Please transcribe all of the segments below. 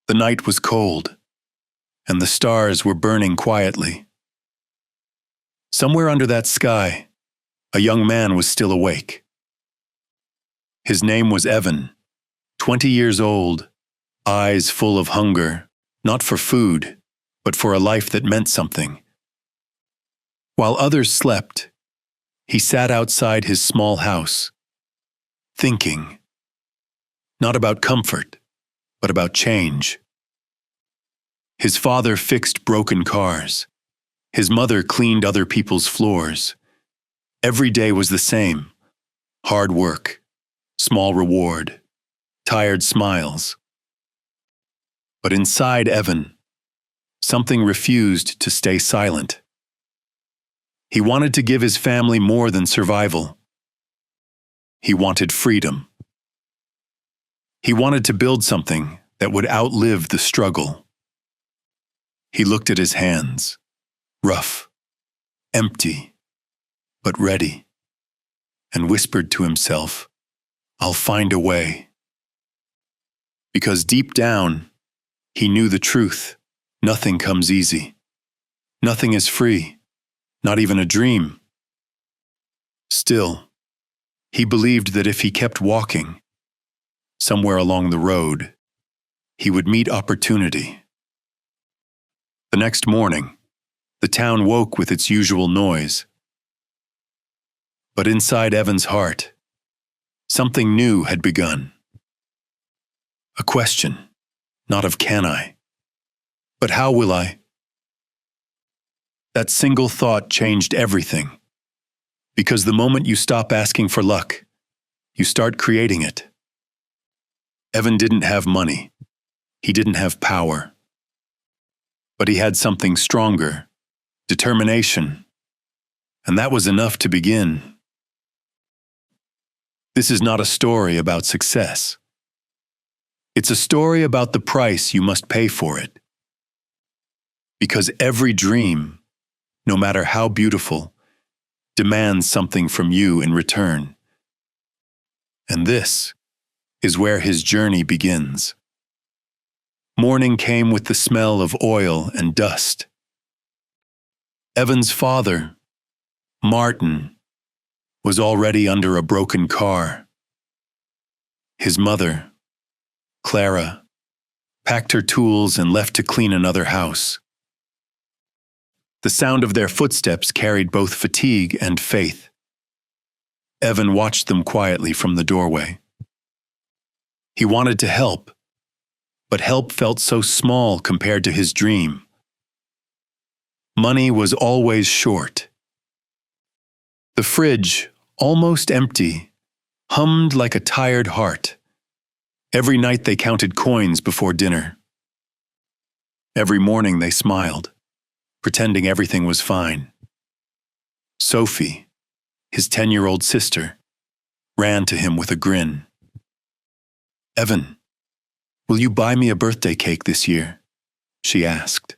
The night was cold, and the stars were burning quietly. Somewhere under that sky, a young man was still awake. His name was Evan, 20 years old, eyes full of hunger, not for food, but for a life that meant something. While others slept, he sat outside his small house, thinking, not about comfort, but about change. His father fixed broken cars. His mother cleaned other people's floors. Every day was the same: hard work, small reward, tired smiles. But inside Evan, something refused to stay silent. He wanted to give his family more than survival. He wanted freedom. He wanted to build something that would outlive the struggle. He looked at his hands, rough, empty, but ready, and whispered to himself, "I'll find a way." Because deep down, he knew the truth. Nothing comes easy. Nothing is free, not even a dream. Still, he believed that if he kept walking, somewhere along the road, he would meet opportunity. The next morning, the town woke with its usual noise. But inside Evan's heart, something new had begun. A question, not of can I, but how will I? That single thought changed everything, because the moment you stop asking for luck, you start creating it. Evan didn't have money. He didn't have power. But he had something stronger, determination, and that was enough to begin. This is not a story about success. It's a story about the price you must pay for it. Because every dream, no matter how beautiful, demands something from you in return. And this is where his journey begins. Morning came with the smell of oil and dust. Evan's father, Martin, was already under a broken car. His mother, Clara, packed her tools and left to clean another house. The sound of their footsteps carried both fatigue and faith. Evan watched them quietly from the doorway. He wanted to help, but help felt so small compared to his dream. Money was always short. The fridge, almost empty, hummed like a tired heart. Every night they counted coins before dinner. Every morning they smiled, pretending everything was fine. Sophie, his 10-year-old sister, ran to him with a grin. "Evan, will you buy me a birthday cake this year?" she asked.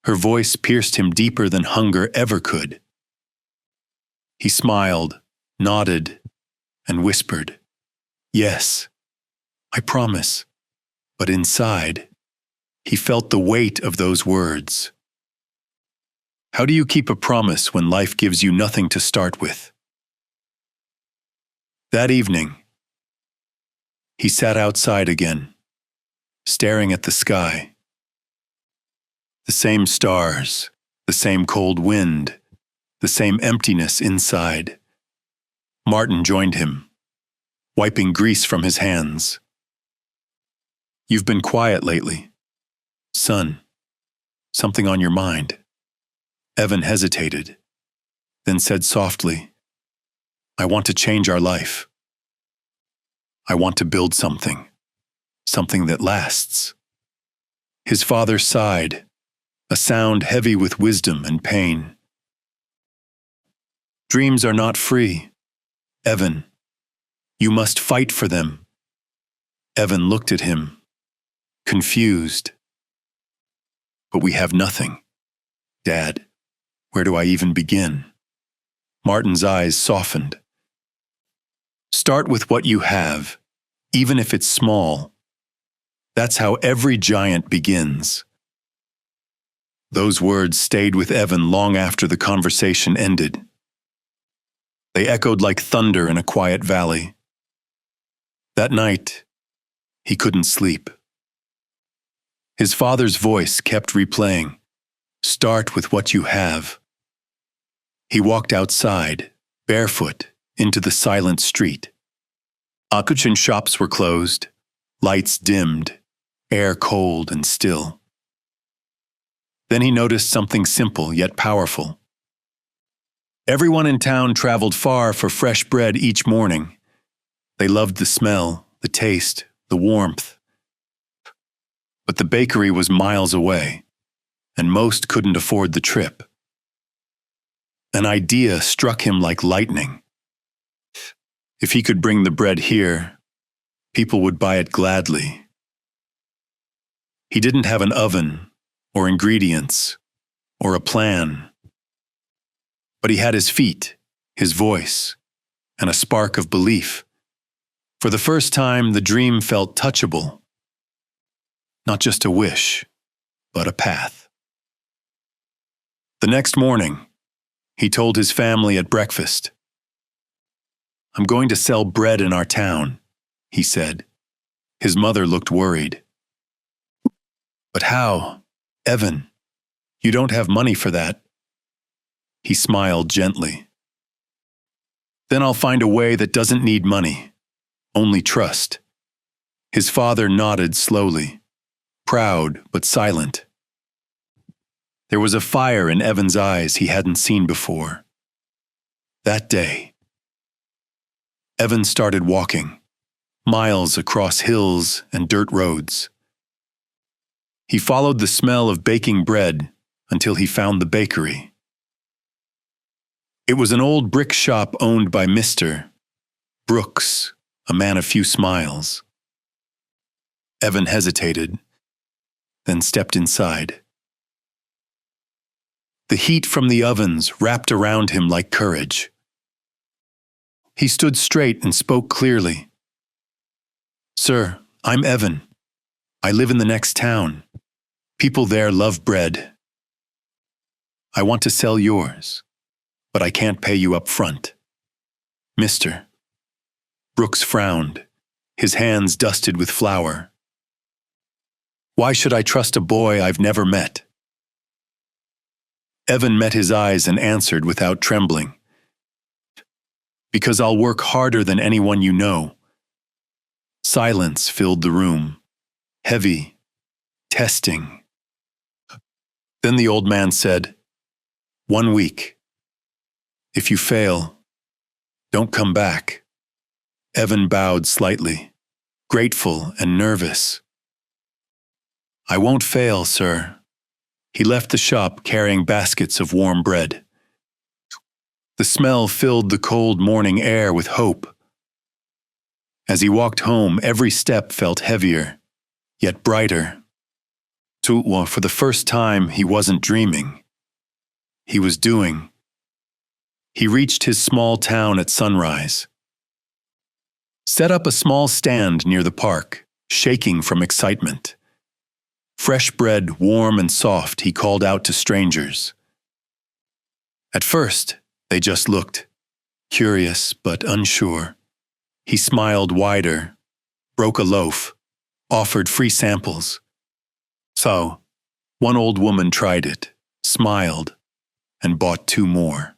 Her voice pierced him deeper than hunger ever could. He smiled, nodded, and whispered, "Yes, I promise." But inside, he felt the weight of those words. How do you keep a promise when life gives you nothing to start with? That evening, he sat outside again, staring at the sky. The same stars, the same cold wind, the same emptiness inside. Martin joined him, wiping grease from his hands. "You've been quiet lately. Son, something on your mind?" Evan hesitated, then said softly, "I want to change our life. I want to build something that lasts." His father sighed, a sound heavy with wisdom and pain. "Dreams are not free, Evan. You must fight for them." Evan looked at him, confused. "But we have nothing. Dad, where do I even begin?" Martin's eyes softened. "Start with what you have, even if it's small. That's how every giant begins. Those words stayed with Evan long after the conversation ended. They echoed like thunder in a quiet valley. That night, he couldn't sleep. His father's voice kept replaying, "Start with what you have." He walked outside, barefoot, into the silent street. Akuchin shops were closed, lights dimmed, air cold and still. Then he noticed something simple yet powerful. Everyone in town traveled far for fresh bread each morning. They loved the smell, the taste, the warmth. But the bakery was miles away, and most couldn't afford the trip. An idea struck him like lightning. If he could bring the bread here, people would buy it gladly. He didn't have an oven, or ingredients, or a plan. But he had his feet, his voice, and a spark of belief. For the first time, the dream felt touchable. Not just a wish, but a path. The next morning, he told his family at breakfast, "I'm going to sell bread in our town," he said. His mother looked worried. "But how, Evan? You don't have money for that." He smiled gently. "Then I'll find a way that doesn't need money, only trust." His father nodded slowly, proud but silent. There was a fire in Evan's eyes he hadn't seen before. That day, Evan started walking, miles across hills and dirt roads. He followed the smell of baking bread until he found the bakery. It was an old brick shop owned by Mr. Brooks, a man of few smiles. Evan hesitated, then stepped inside. The heat from the ovens wrapped around him like courage. He stood straight and spoke clearly. "Sir, I'm Evan. I live in the next town. People there love bread. I want to sell yours, but I can't pay you up front." "Mr." Brooks frowned, his hands dusted with flour. "Why should I trust a boy I've never met?" Evan met his eyes and answered without trembling. "Because I'll work harder than anyone you know." Silence filled the room, heavy, testing. Then the old man said, "1 week. If you fail, don't come back." Evan bowed slightly, grateful and nervous. "I won't fail, sir." He left the shop carrying baskets of warm bread. The smell filled the cold morning air with hope. As he walked home, every step felt heavier, yet brighter. For the first time, he wasn't dreaming. He was doing. He reached his small town at sunrise. Set up a small stand near the park, shaking from excitement. Fresh bread, warm and soft, he called out to strangers. At first, they just looked, curious but unsure. He smiled wider, broke a loaf, offered free samples. So, one old woman tried it, smiled, and bought 2 more.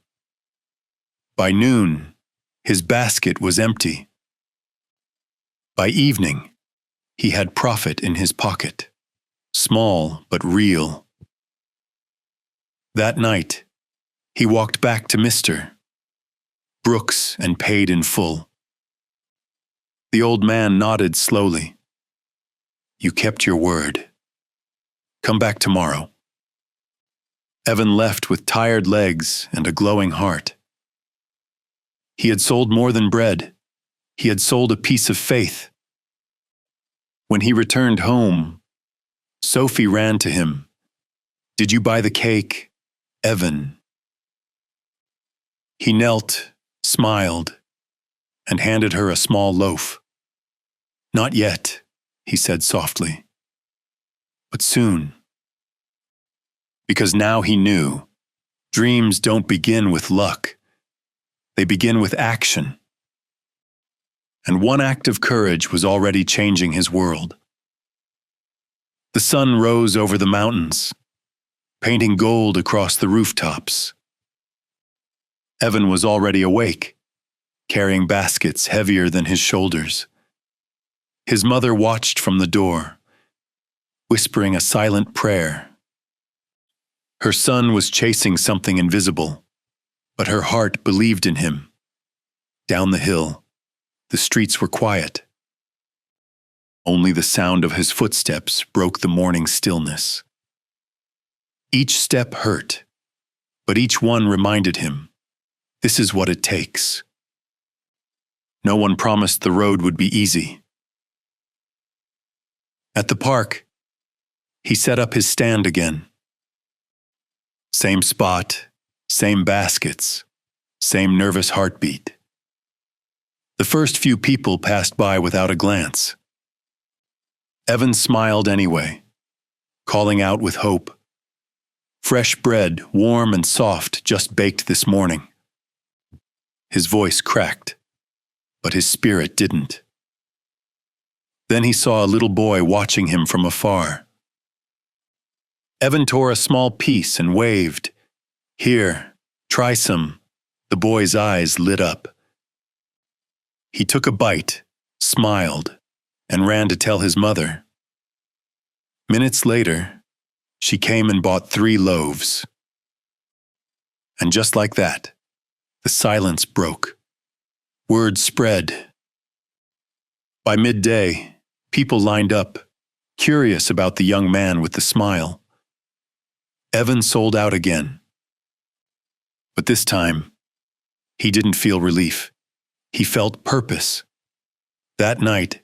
By noon, his basket was empty. By evening, he had profit in his pocket, small but real. That night, he walked back to Mr. Brooks and paid in full. The old man nodded slowly. "You kept your word. Come back tomorrow." Evan left with tired legs and a glowing heart. He had sold more than bread. He had sold a piece of faith. When he returned home, Sophie ran to him. "Did you buy the cake, Evan?" He knelt, smiled, and handed her a small loaf. "Not yet. he said softly. But soon. Because now he knew, dreams don't begin with luck. They begin with action. And one act of courage was already changing his world. The sun rose over the mountains, painting gold across the rooftops. Evan was already awake, carrying baskets heavier than his shoulders. His mother watched from the door, whispering a silent prayer. Her son was chasing something invisible, but her heart believed in him. Down the hill, the streets were quiet. Only the sound of his footsteps broke the morning stillness. Each step hurt, but each one reminded him, this is what it takes. No one promised the road would be easy. At the park, he set up his stand again. Same spot, same baskets, same nervous heartbeat. The first few people passed by without a glance. Evan smiled anyway, calling out with hope. Fresh bread, warm and soft, just baked this morning. His voice cracked, but his spirit didn't. Then he saw a little boy watching him from afar. Evan tore a small piece and waved. Here, try some. The boy's eyes lit up. He took a bite, smiled, and ran to tell his mother. Minutes later, she came and bought 3 loaves. And just like that, the silence broke. Word spread. By midday, people lined up, curious about the young man with the smile. Evan sold out again. But this time, he didn't feel relief. He felt purpose. That night,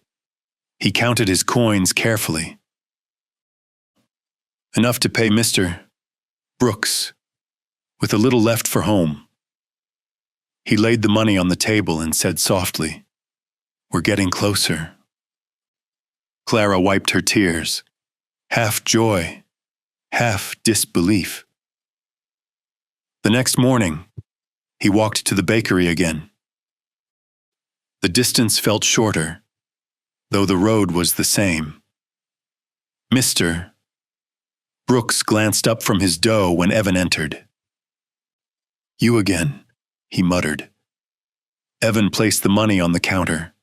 he counted his coins carefully. Enough to pay Mr. Brooks, with a little left for home. He laid the money on the table and said softly, "We're getting closer." Clara wiped her tears, half joy, half disbelief. The next morning, he walked to the bakery again. The distance felt shorter, though the road was the same. Mr. Brooks glanced up from his dough when Evan entered. "You again," he muttered. Evan placed the money on the counter,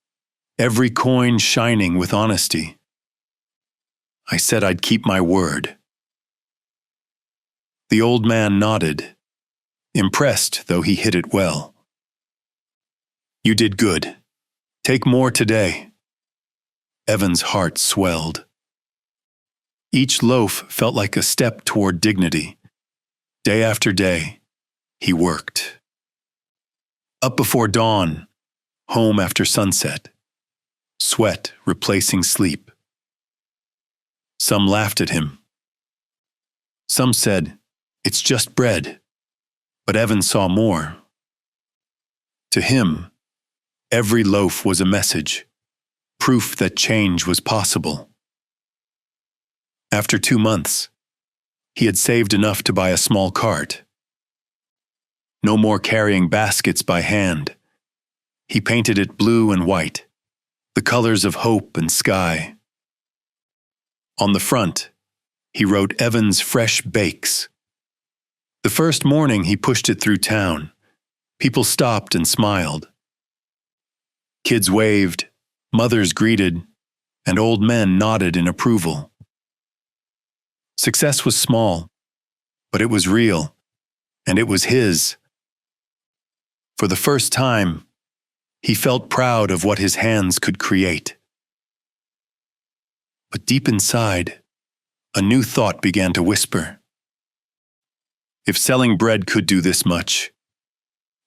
every coin shining with honesty. "I said I'd keep my word." The old man nodded, impressed though he hid it well. "You did good. Take more today." Evan's heart swelled. Each loaf felt like a step toward dignity. Day after day, he worked. Up before dawn, home after sunset, sweat replacing sleep. Some laughed at him. Some said, "It's just bread." But Evan saw more. To him, every loaf was a message, proof that change was possible. After 2 months, he had saved enough to buy a small cart. No more carrying baskets by hand. He painted it blue and white, the colors of hope and sky. On the front, he wrote Evan's Fresh Bakes. The first morning he pushed it through town. People stopped and smiled. Kids waved, mothers greeted, and old men nodded in approval. Success was small, but it was real, and it was his. For the first time, he felt proud of what his hands could create. But deep inside, a new thought began to whisper. If selling bread could do this much,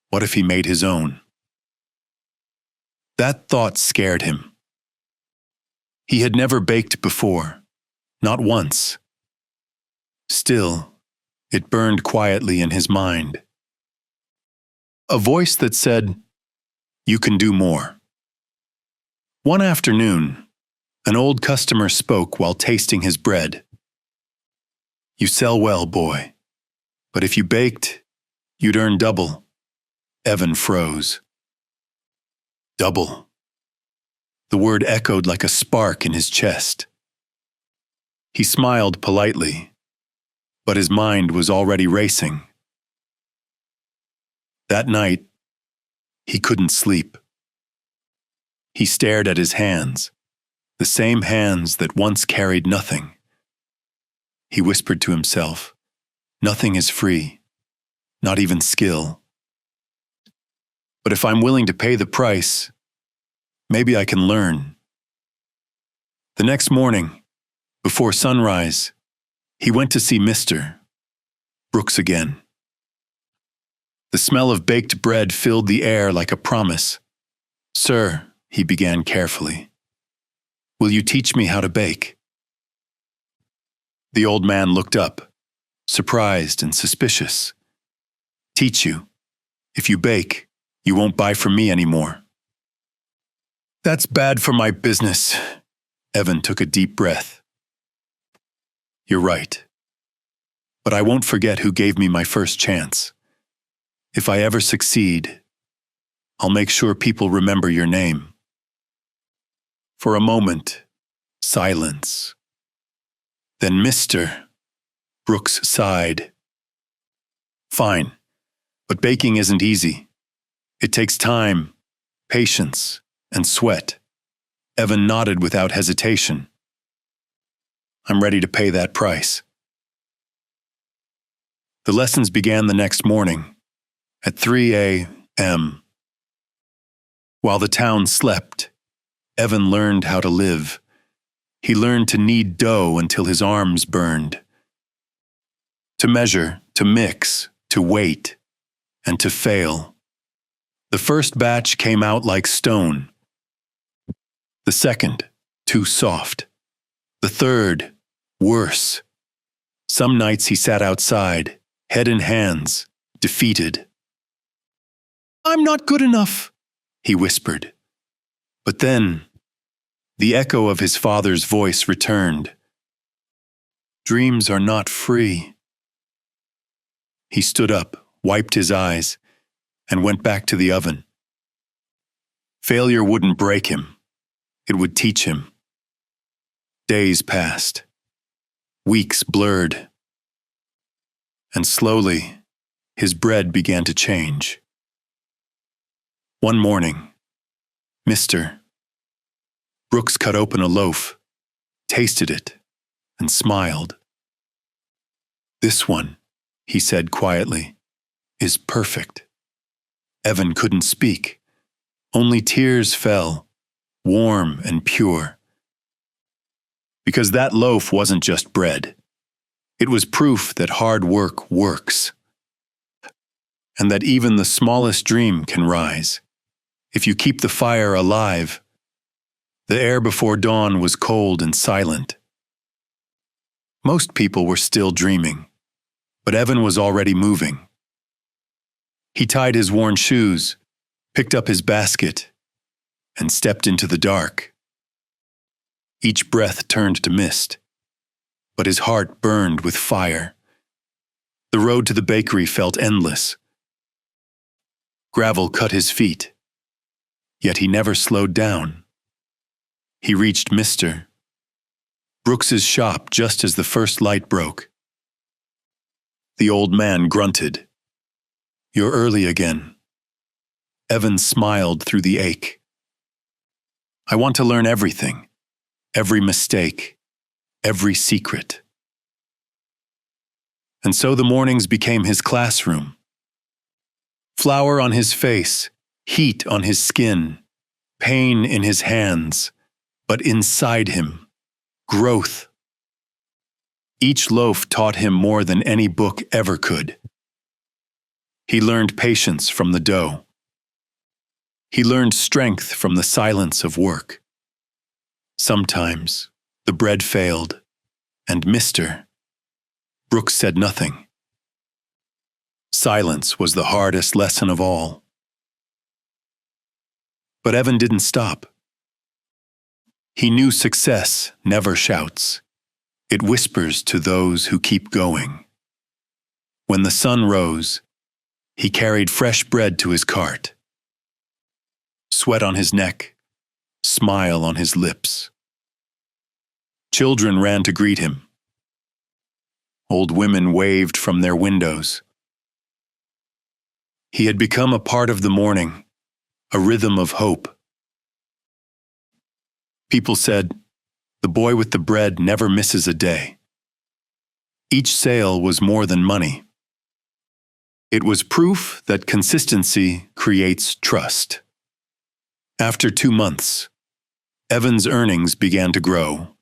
what if he made his own? That thought scared him. He had never baked before, not once. Still, it burned quietly in his mind. A voice that said, "You can do more." One afternoon, An old customer spoke while tasting his bread. "You sell well, boy, but if you baked, you'd earn double." Evan froze. Double. The word echoed like a spark in his chest. He smiled politely, but his mind was already racing. That night, he couldn't sleep. He stared at his hands, the same hands that once carried nothing. He whispered to himself, "Nothing is free, not even skill. But if I'm willing to pay the price, maybe I can learn." The next morning, before sunrise, he went to see Mr. Brooks again. The smell of baked bread filled the air like a promise. "Sir," he began carefully, "will you teach me how to bake?" The old man looked up, surprised and suspicious. "Teach you? If you bake, you won't buy from me anymore." "That's bad for my business." Evan took a deep breath. "You're right. But I won't forget who gave me my first chance. If I ever succeed, I'll make sure people remember your name." For a moment, silence. Then Mr. Brooks sighed. "Fine, but baking isn't easy. It takes time, patience, and sweat." Evan nodded without hesitation. "I'm ready to pay that price." The lessons began the next morning, at 3 a.m. While the town slept, Evan learned how to live. He learned to knead dough until his arms burned. To measure, to mix, to wait, and to fail. The first batch came out like stone. The second, too soft. The third, worse. Some nights he sat outside, head in hands, defeated. "I'm not good enough," he whispered. But then, the echo of his father's voice returned. "Dreams are not free." He stood up, wiped his eyes, and went back to the oven. Failure wouldn't break him. It would teach him. Days passed. Weeks blurred. And slowly, his bread began to change. One morning, Mr. Brooks cut open a loaf, tasted it, and smiled. "This one," he said quietly, "is perfect." Evan couldn't speak. Only tears fell, warm and pure. Because that loaf wasn't just bread. It was proof that hard work works. And that even the smallest dream can rise, if you keep the fire alive. The air before dawn was cold and silent. Most people were still dreaming, but Evan was already moving. He tied his worn shoes, picked up his basket, and stepped into the dark. Each breath turned to mist, but his heart burned with fire. The road to the bakery felt endless. Gravel cut his feet, yet he never slowed down. He reached Mr. Brooks's shop just as the first light broke. The old man grunted. "You're early again." Evan smiled through the ache. "I want to learn everything, every mistake, every secret." And so the mornings became his classroom. Flour on his face, heat on his skin, pain in his hands, but inside him, growth. Each loaf taught him more than any book ever could. He learned patience from the dough. He learned strength from the silence of work. Sometimes the bread failed, and Mr. Brooks said nothing. Silence was the hardest lesson of all. But Evan didn't stop. He knew success never shouts. It whispers to those who keep going. When the sun rose, he carried fresh bread to his cart. Sweat on his neck, smile on his lips. Children ran to greet him. Old women waved from their windows. He had become a part of the morning, a rhythm of hope. People said, "The boy with the bread never misses a day." Each sale was more than money. It was proof that consistency creates trust. After 2 months, Evan's earnings began to grow.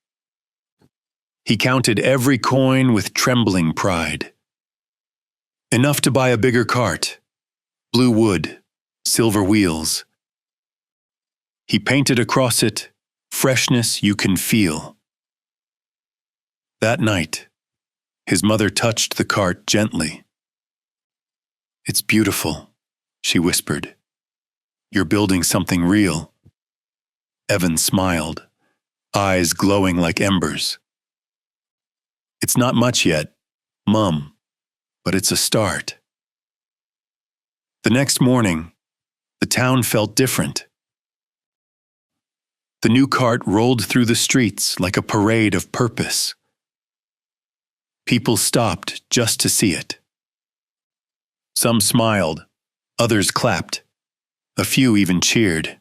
He counted every coin with trembling pride. Enough to buy a bigger cart, blue wood, silver wheels. He painted across it, "Freshness you can feel." That night, his mother touched the cart gently. "It's beautiful," she whispered. "You're building something real." Evan smiled, eyes glowing like embers. "It's not much yet, Mum, but it's a start." The next morning, the town felt different. The new cart rolled through the streets like a parade of purpose. People stopped just to see it. Some smiled, others clapped, a few even cheered.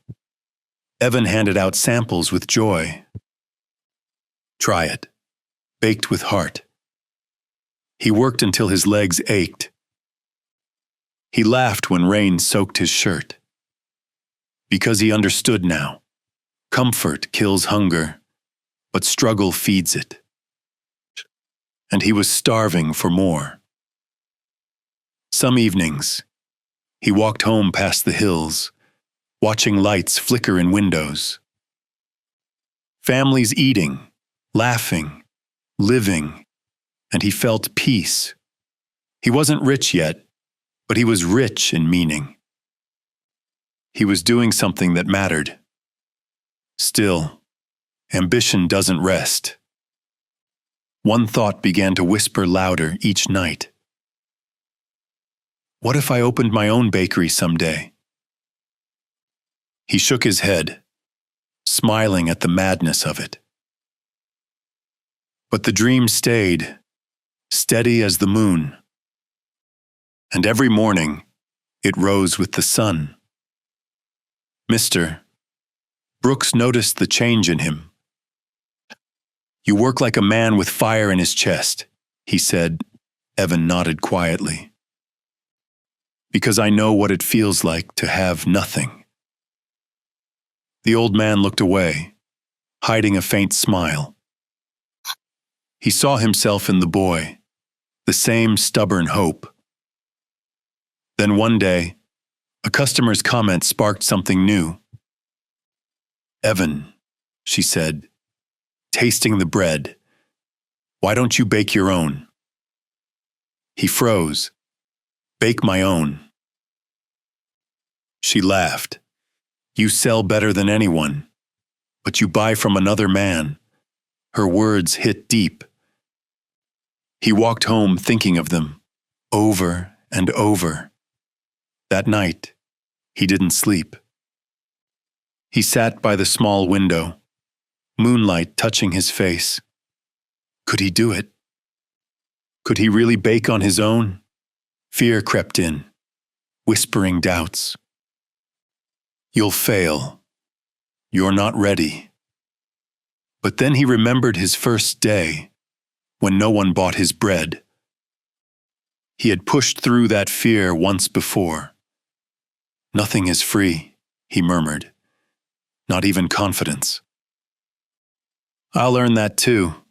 Evan handed out samples with joy. "Try it, baked with heart." He worked until his legs ached. He laughed when rain soaked his shirt. Because he understood now. Comfort kills hunger, but struggle feeds it. And he was starving for more. Some evenings, he walked home past the hills, watching lights flicker in windows. Families eating, laughing, living, and he felt peace. He wasn't rich yet, but he was rich in meaning. He was doing something that mattered. Still, ambition doesn't rest. One thought began to whisper louder each night. What if I opened my own bakery someday? He shook his head, smiling at the madness of it. But the dream stayed, steady as the moon. And every morning, it rose with the sun. Mr. Brooks noticed the change in him. "You work like a man with fire in his chest," he said. Evan nodded quietly. "Because I know what it feels like to have nothing." The old man looked away, hiding a faint smile. He saw himself in the boy, the same stubborn hope. Then one day, a customer's comment sparked something new. "Evan," she said, tasting the bread, "why don't you bake your own?" He froze. "Bake my own." She laughed. "You sell better than anyone, but you buy from another man." Her words hit deep. He walked home thinking of them, over and over. That night, he didn't sleep. He sat by the small window, moonlight touching his face. Could he do it? Could he really bake on his own? Fear crept in, whispering doubts. "You'll fail. You're not ready." But then he remembered his first day, when no one bought his bread. He had pushed through that fear once before. "Nothing is free," he murmured. "Not even confidence." "I'll learn that too."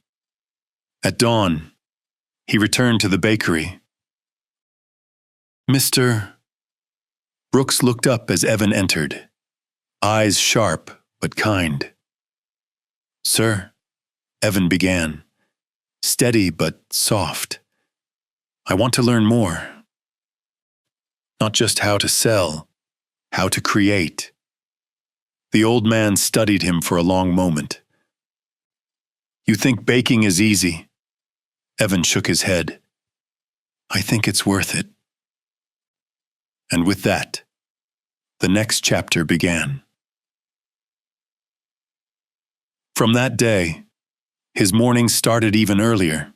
At dawn, he returned to the bakery. "Mr." Brooks looked up as Evan entered, eyes sharp but kind. "Sir," Evan began, steady but soft, "I want to learn more. Not just how to sell, how to create." The old man studied him for a long moment, You think baking is easy? Evan shook his head. I think it's worth it. And with that, the next chapter began. From that day, his mornings started even earlier.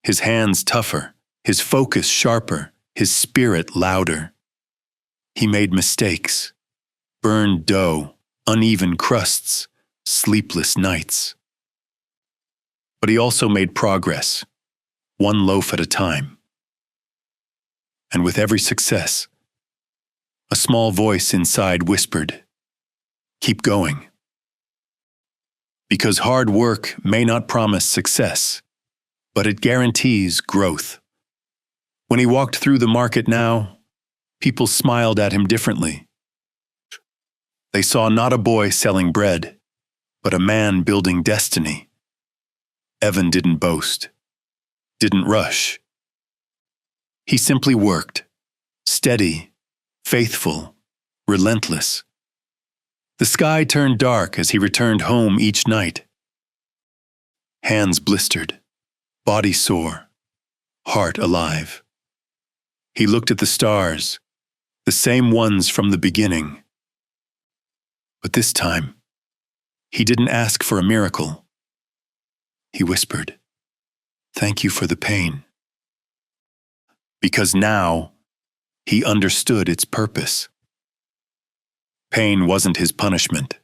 His hands tougher, his focus sharper, his spirit louder. He made mistakes, burned dough, uneven crusts, sleepless nights. But he also made progress, one loaf at a time. And with every success, a small voice inside whispered, "Keep going." Because hard work may not promise success, but it guarantees growth. When he walked through the market now, people smiled at him differently. They saw not a boy selling bread, but a man building destiny. Evan didn't boast, didn't rush. He simply worked, steady, faithful, relentless. The sky turned dark as he returned home each night. Hands blistered, body sore, heart alive. He looked at the stars, the same ones from the beginning. But this time, he didn't ask for a miracle. He whispered, "Thank you for the pain." Because now, he understood its purpose. Pain wasn't his punishment.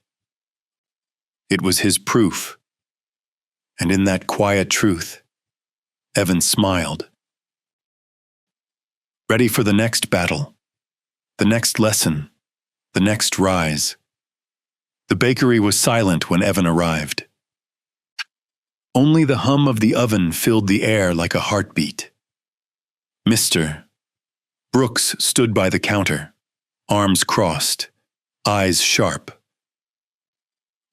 It was his proof. And in that quiet truth, Evan smiled. Ready for the next battle, the next lesson, the next rise. The bakery was silent when Evan arrived. Only the hum of the oven filled the air like a heartbeat. Mr. Brooks stood by the counter, arms crossed, eyes sharp.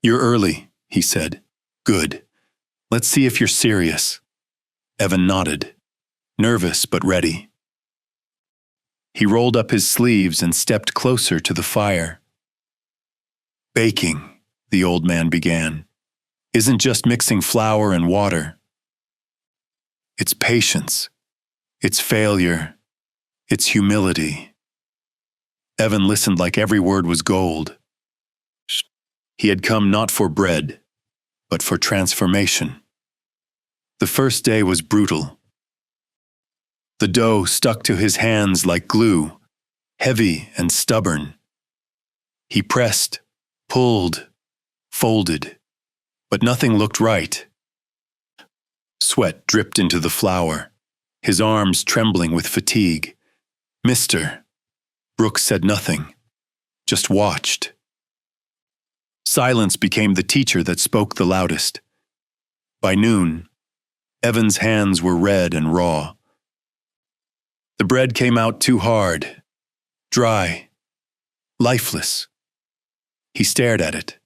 "You're early," he said. "Good. Let's see if you're serious." Evan nodded, nervous but ready. He rolled up his sleeves and stepped closer to the fire. "Baking," the old man began, "isn't just mixing flour and water. It's patience, it's failure, it's humility." Evan listened like every word was gold. He had come not for bread, but for transformation. The first day was brutal. The dough stuck to his hands like glue, heavy and stubborn. He pressed, pulled, folded, but nothing looked right. Sweat dripped into the flour, his arms trembling with fatigue. "Mr." Brooks said nothing, just watched. Silence became the teacher that spoke the loudest. By noon, Evan's hands were red and raw. The bread came out too hard, dry, lifeless. He stared at it,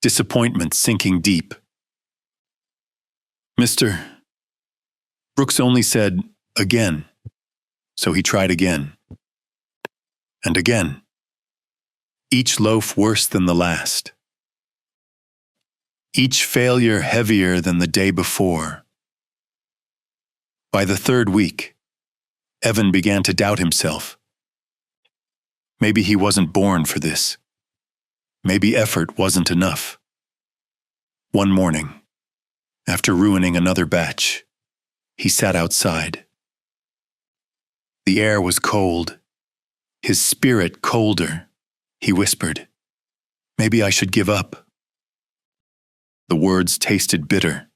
disappointment sinking deep. "Mr." Brooks only said, "Again." So he tried again. And again. Each loaf worse than the last. Each failure heavier than the day before. By the third week, Evan began to doubt himself. Maybe he wasn't born for this. Maybe effort wasn't enough. One morning, after ruining another batch, he sat outside. The air was cold, his spirit colder. He whispered, "Maybe I should give up." The words tasted bitter,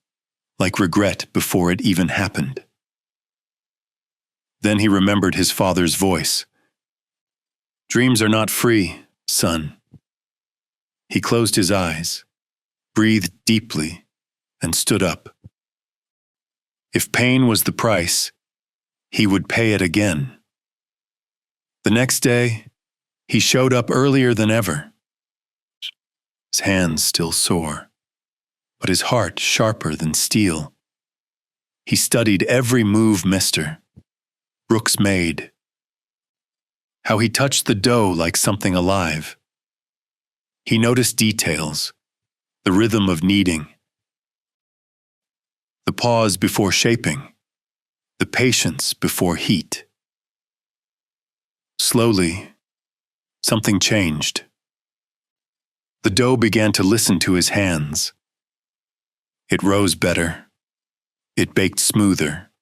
like regret before it even happened. Then he remembered his father's voice. "Dreams are not free, son." He closed his eyes, breathed deeply, and stood up. If pain was the price, he would pay it again. The next day, he showed up earlier than ever. His hands still sore, but his heart sharper than steel. He studied every move Mr. Brooks made. How he touched the dough like something alive. He noticed details, the rhythm of kneading, the pause before shaping, the patience before heat. Slowly, something changed. The dough began to listen to his hands. It rose better. It baked smoother.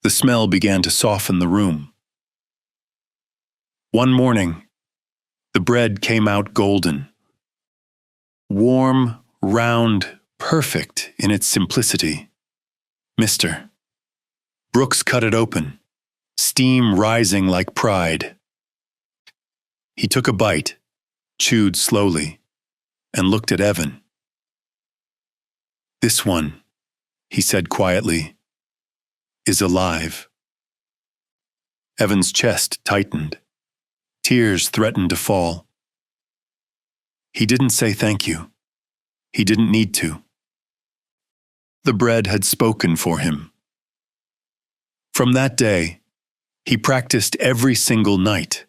The smell began to soften the room. One morning, the bread came out golden. Warm, round, perfect in its simplicity. Mr. Brooks cut it open, steam rising like pride. He took a bite, chewed slowly, and looked at Evan. "This one," he said quietly, "is alive." Evan's chest tightened. Tears threatened to fall. He didn't say thank you. He didn't need to. The bread had spoken for him. From that day, he practiced every single night.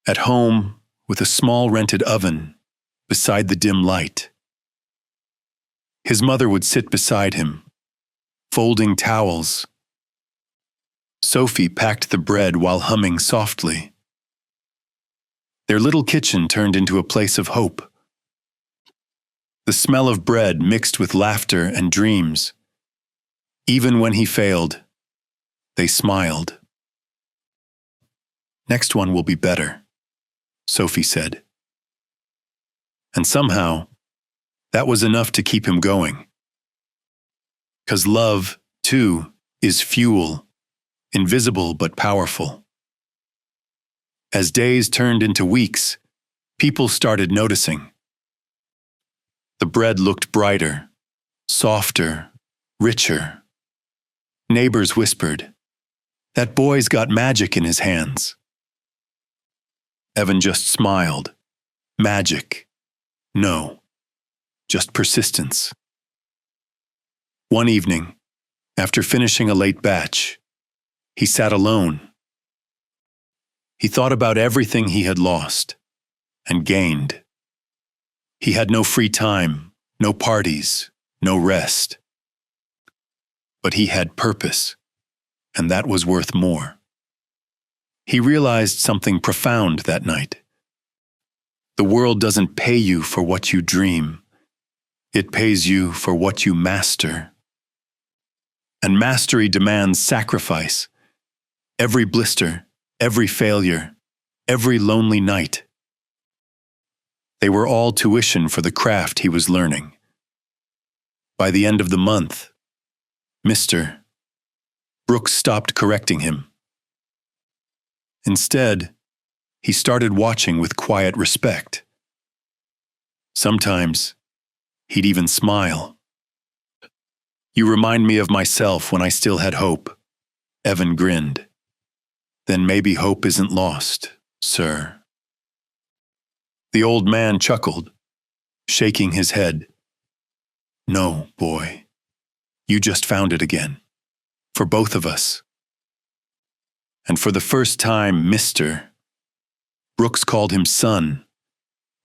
At home, with a small rented oven beside the dim light. His mother would sit beside him, folding towels. Sophie packed the bread while humming softly. Their little kitchen turned into a place of hope. The smell of bread mixed with laughter and dreams. Even when he failed, they smiled. "Next one will be better," Sophie said. And somehow, that was enough to keep him going. 'Cause love, too, is fuel, invisible but powerful. As days turned into weeks, people started noticing. The bread looked brighter, softer, richer. Neighbors whispered, "That boy's got magic in his hands." Evan just smiled. Magic. No. Just persistence. One evening, after finishing a late batch, he sat alone. He thought about everything he had lost and gained. He had no free time, no parties, no rest. But he had purpose, and that was worth more. He realized something profound that night. The world doesn't pay you for what you dream. It pays you for what you master. And mastery demands sacrifice. Every blister, every failure, every lonely night. They were all tuition for the craft he was learning. By the end of the month, Mr. Brooks stopped correcting him. Instead, he started watching with quiet respect. Sometimes, he'd even smile. "You remind me of myself when I still had hope," Evan grinned. "Then maybe hope isn't lost, sir." The old man chuckled, shaking his head. "No, boy. You just found it again. For both of us." And for the first time, Mr. Brooks called him son.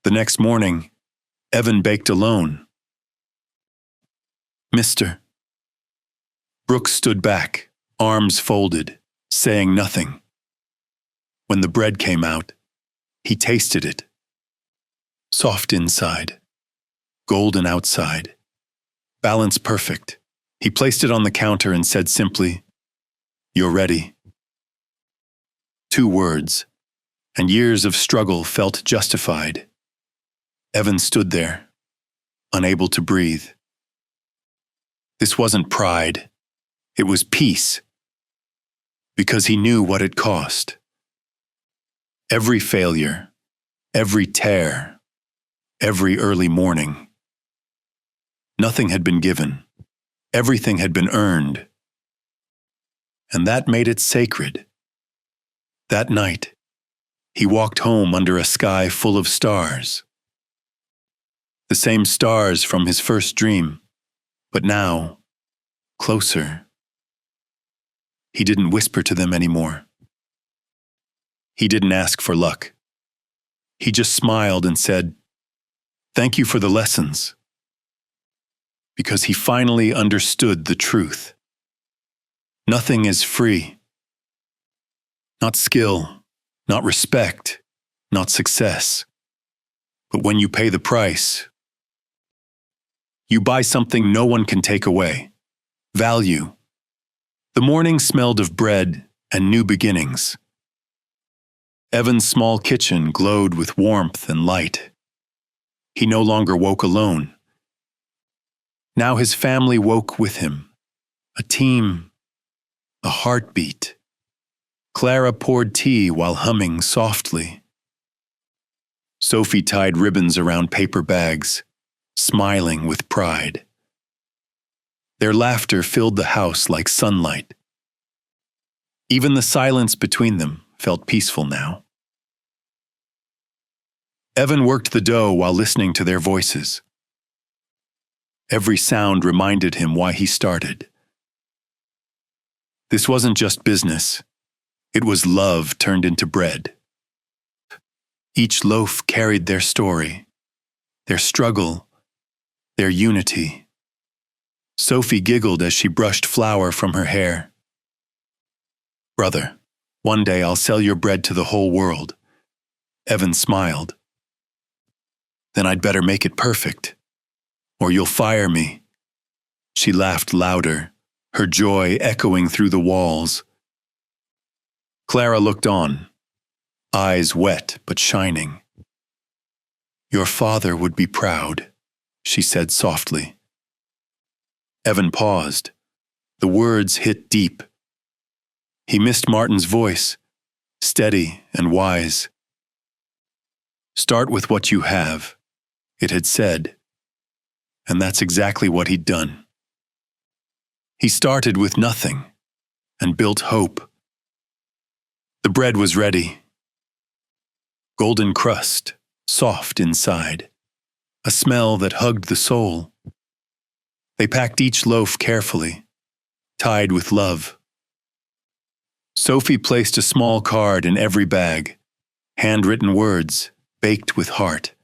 The next morning, Evan baked alone. "Mr." Brooks stood back, arms folded, saying nothing. When the bread came out, he tasted it. Soft inside, golden outside, balance perfect. He placed it on the counter and said simply, "You're ready." 2 words, and years of struggle felt justified. Evan stood there, unable to breathe. This wasn't pride, it was peace, because he knew what it cost. Every failure, every tear, every early morning. Nothing had been given. Everything had been earned. And that made it sacred. That night, he walked home under a sky full of stars. The same stars from his first dream, but now, closer. He didn't whisper to them anymore. He didn't ask for luck. He just smiled and said, "Thank you for the lessons." because he finally understood the truth. Nothing is free. Not skill, not respect, not success. But when you pay the price, you buy something no one can take away. Value. The morning smelled of bread and new beginnings. Evan's small kitchen glowed with warmth and light. He no longer woke alone. Now his family woke with him. A team, a heartbeat. Clara poured tea while humming softly. Sophie tied ribbons around paper bags, smiling with pride. Their laughter filled the house like sunlight. Even the silence between them felt peaceful now. Evan worked the dough while listening to their voices. Every sound reminded him why he started. This wasn't just business. It was love turned into bread. Each loaf carried their story, their struggle, their unity. Sophie giggled as she brushed flour from her hair. "Brother, one day I'll sell your bread to the whole world." Evan smiled. "Then I'd better make it perfect, or you'll fire me." She laughed louder, her joy echoing through the walls. Clara looked on, eyes wet but shining. "Your father would be proud," she said softly. Evan paused. The words hit deep. He missed Martin's voice, steady and wise. "Start with what you have," it had said. And that's exactly what he'd done. He started with nothing and built hope. The bread was ready. Golden crust, soft inside, a smell that hugged the soul. They packed each loaf carefully, tied with love. Sophie placed a small card in every bag, handwritten words, baked with heart,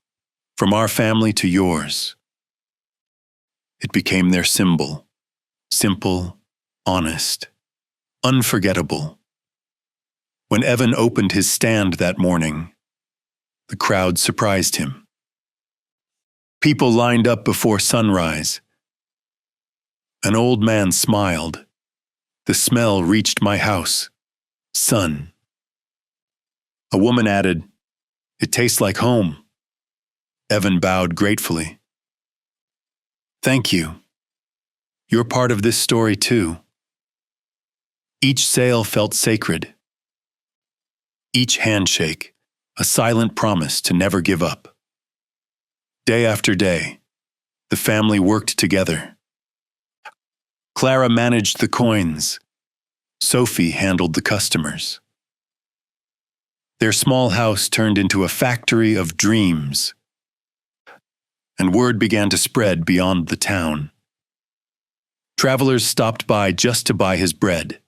"From our family to yours." It became their symbol, simple, honest, unforgettable. When Evan opened his stand that morning, the crowd surprised him. People lined up before sunrise. An old man smiled. "The smell reached my house. Son." A woman added, "It tastes like home." Evan bowed gratefully. "Thank you. You're part of this story too." Each sale felt sacred. Each handshake, a silent promise to never give up. Day after day, the family worked together. Clara managed the coins. Sophie handled the customers. Their small house turned into a factory of dreams. And word began to spread beyond the town. Travelers stopped by just to buy his bread.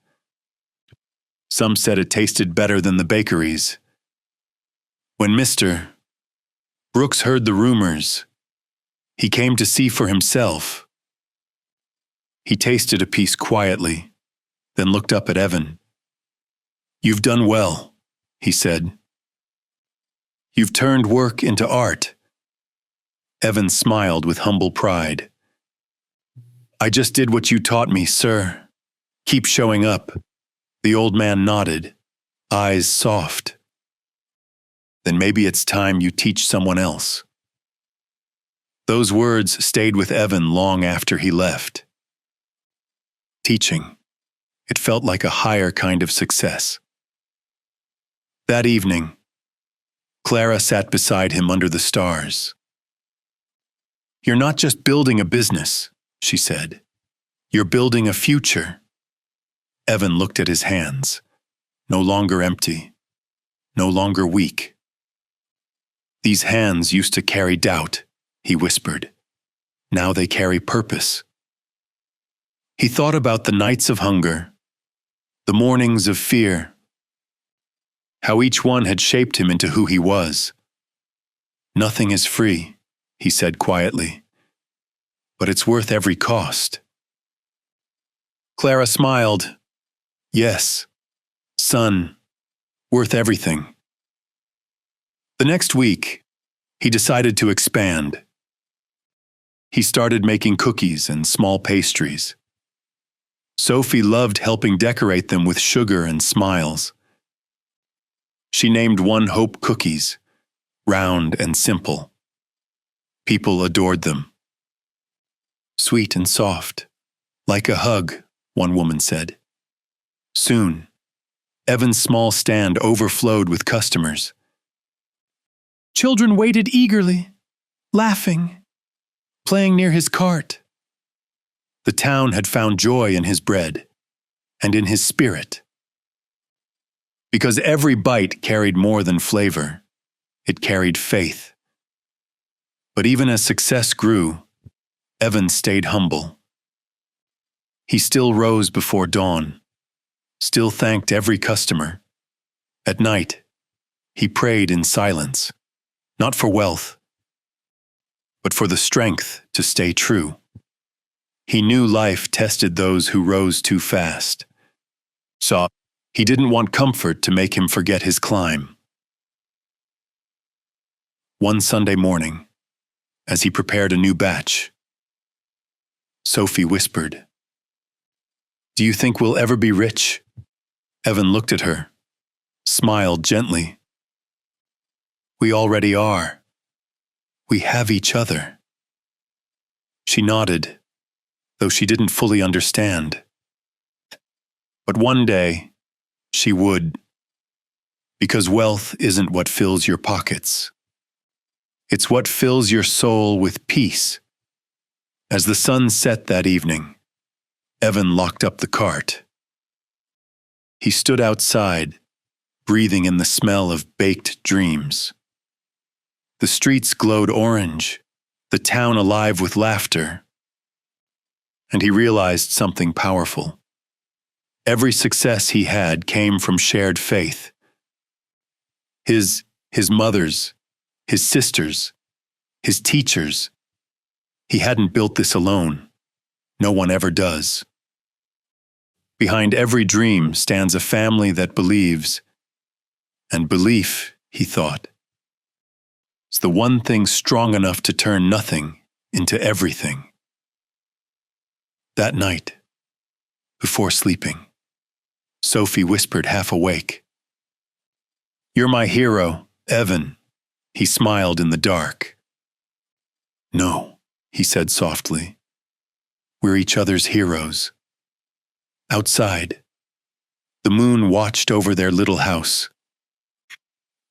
Some said it tasted better than the bakeries. When Mr. Brooks heard the rumors, he came to see for himself. He tasted a piece quietly, then looked up at Evan. "You've done well," he said. "You've turned work into art." Evan smiled with humble pride. "I just did what you taught me, sir. Keep showing up." The old man nodded, eyes soft. "Then maybe it's time you teach someone else." Those words stayed with Evan long after he left. Teaching. It felt like a higher kind of success. That evening, Clara sat beside him under the stars. "You're not just building a business," she said. "You're building a future." Evan looked at his hands, no longer empty, no longer weak. "These hands used to carry doubt," he whispered. "Now they carry purpose." He thought about the nights of hunger, the mornings of fear, how each one had shaped him into who he was. "Nothing is free," he said quietly. but it's worth every cost. Clara smiled. Yes, son, worth everything. The next week, he decided to expand. He started making cookies and small pastries. Sophie loved helping decorate them with sugar and smiles. She named one Hope Cookies, round and simple. People adored them. Sweet and soft, like a hug, one woman said. Soon, Evan's small stand overflowed with customers. Children waited eagerly, laughing, playing near his cart. The town had found joy in his bread and in his spirit. Because every bite carried more than flavor, it carried faith. But even as success grew, Evan stayed humble. He still rose before dawn, still thanked every customer. At night, he prayed in silence, not for wealth, but for the strength to stay true. He knew life tested those who rose too fast. So he didn't want comfort to make him forget his climb. One Sunday morning, as he prepared a new batch, Sophie whispered, "Do you think we'll ever be rich?" Evan looked at her, smiled gently. "We already are. We have each other." She nodded, though she didn't fully understand. But one day, she would. Because wealth isn't what fills your pockets. It's what fills your soul with peace. As the sun set that evening, Evan locked up the cart. He stood outside, breathing in the smell of baked dreams. The streets glowed orange, the town alive with laughter. And he realized something powerful. Every success he had came from shared faith. His mother's, his sister's, his teachers. He hadn't built this alone. No one ever does. Behind every dream stands a family that believes. And belief, he thought, is the one thing strong enough to turn nothing into everything. That night, before sleeping, Sophie whispered half awake, "You're my hero, Evan." He smiled in the dark. "No," he said softly. "We're each other's heroes." Outside, the moon watched over their little house.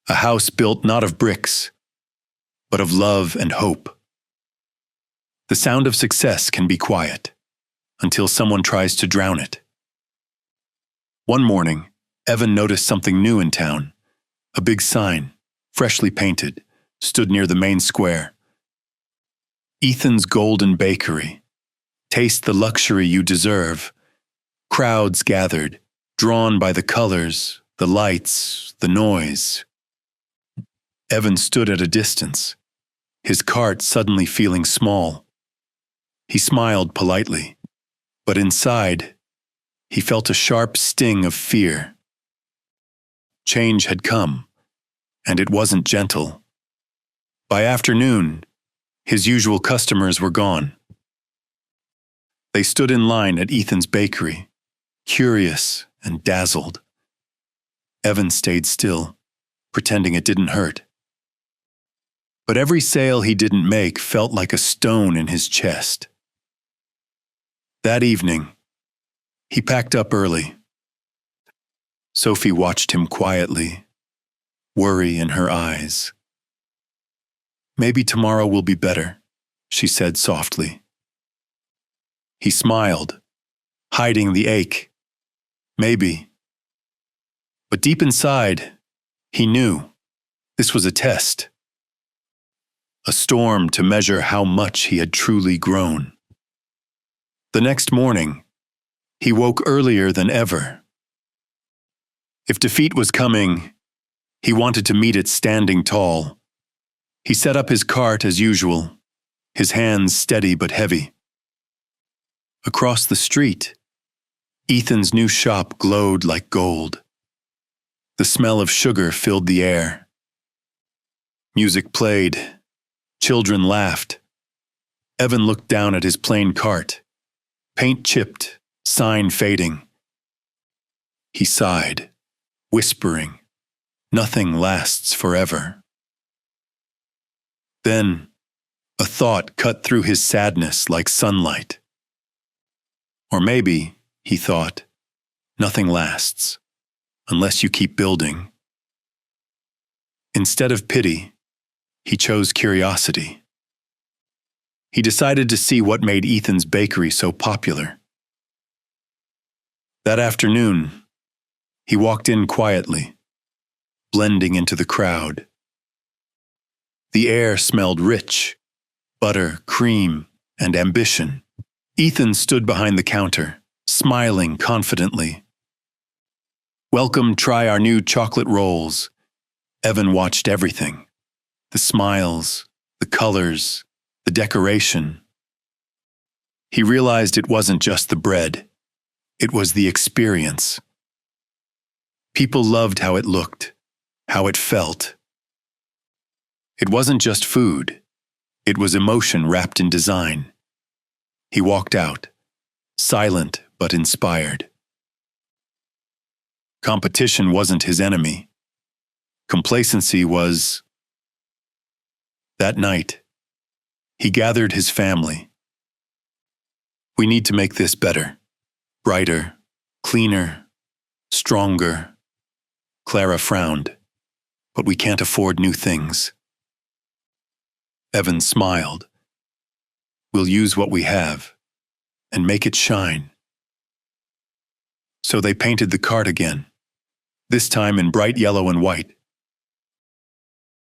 A house built not of bricks, but of love and hope. The sound of success can be quiet, until someone tries to drown it. One morning, Evan noticed something new in town. A big sign, freshly painted, stood near the main square. Ethan's Golden Bakery. Taste the luxury you deserve. Crowds gathered, drawn by the colors, the lights, the noise. Evan stood at a distance, his cart suddenly feeling small. He smiled politely. But inside, he felt a sharp sting of fear. Change had come, and it wasn't gentle. By afternoon, his usual customers were gone. They stood in line at Ethan's bakery, curious and dazzled. Evan stayed still, pretending it didn't hurt. But every sale he didn't make felt like a stone in his chest. That evening, he packed up early. Sophie watched him quietly, worry in her eyes. "Maybe tomorrow will be better," she said softly. He smiled, hiding the ache. Maybe. But deep inside, he knew this was a test. A storm to measure how much he had truly grown. The next morning, he woke earlier than ever. If defeat was coming, he wanted to meet it standing tall. He set up his cart as usual, his hands steady but heavy. Across the street, Ethan's new shop glowed like gold. The smell of sugar filled the air. Music played. Children laughed. Evan looked down at his plain cart. Paint chipped, sign fading. He sighed, whispering, "Nothing lasts forever." Then, a thought cut through his sadness like sunlight. Or maybe, he thought, nothing lasts, unless you keep building. Instead of pity, he chose curiosity. He decided to see what made Ethan's bakery so popular. That afternoon, he walked in quietly, blending into the crowd. The air smelled rich, butter, cream, and ambition. Ethan stood behind the counter, smiling confidently. "Welcome, try our new chocolate rolls." Evan watched everything. The smiles, the colors, the decoration. He realized it wasn't just the bread. It was the experience. People loved how it looked, how it felt. It wasn't just food. It was emotion wrapped in design. He walked out, silent but inspired. Competition wasn't his enemy. Complacency was. That night, he gathered his family. "We need to make this better, brighter, cleaner, stronger." Clara frowned, "But we can't afford new things." Evan smiled. "We'll use what we have and make it shine." So they painted the cart again, this time in bright yellow and white.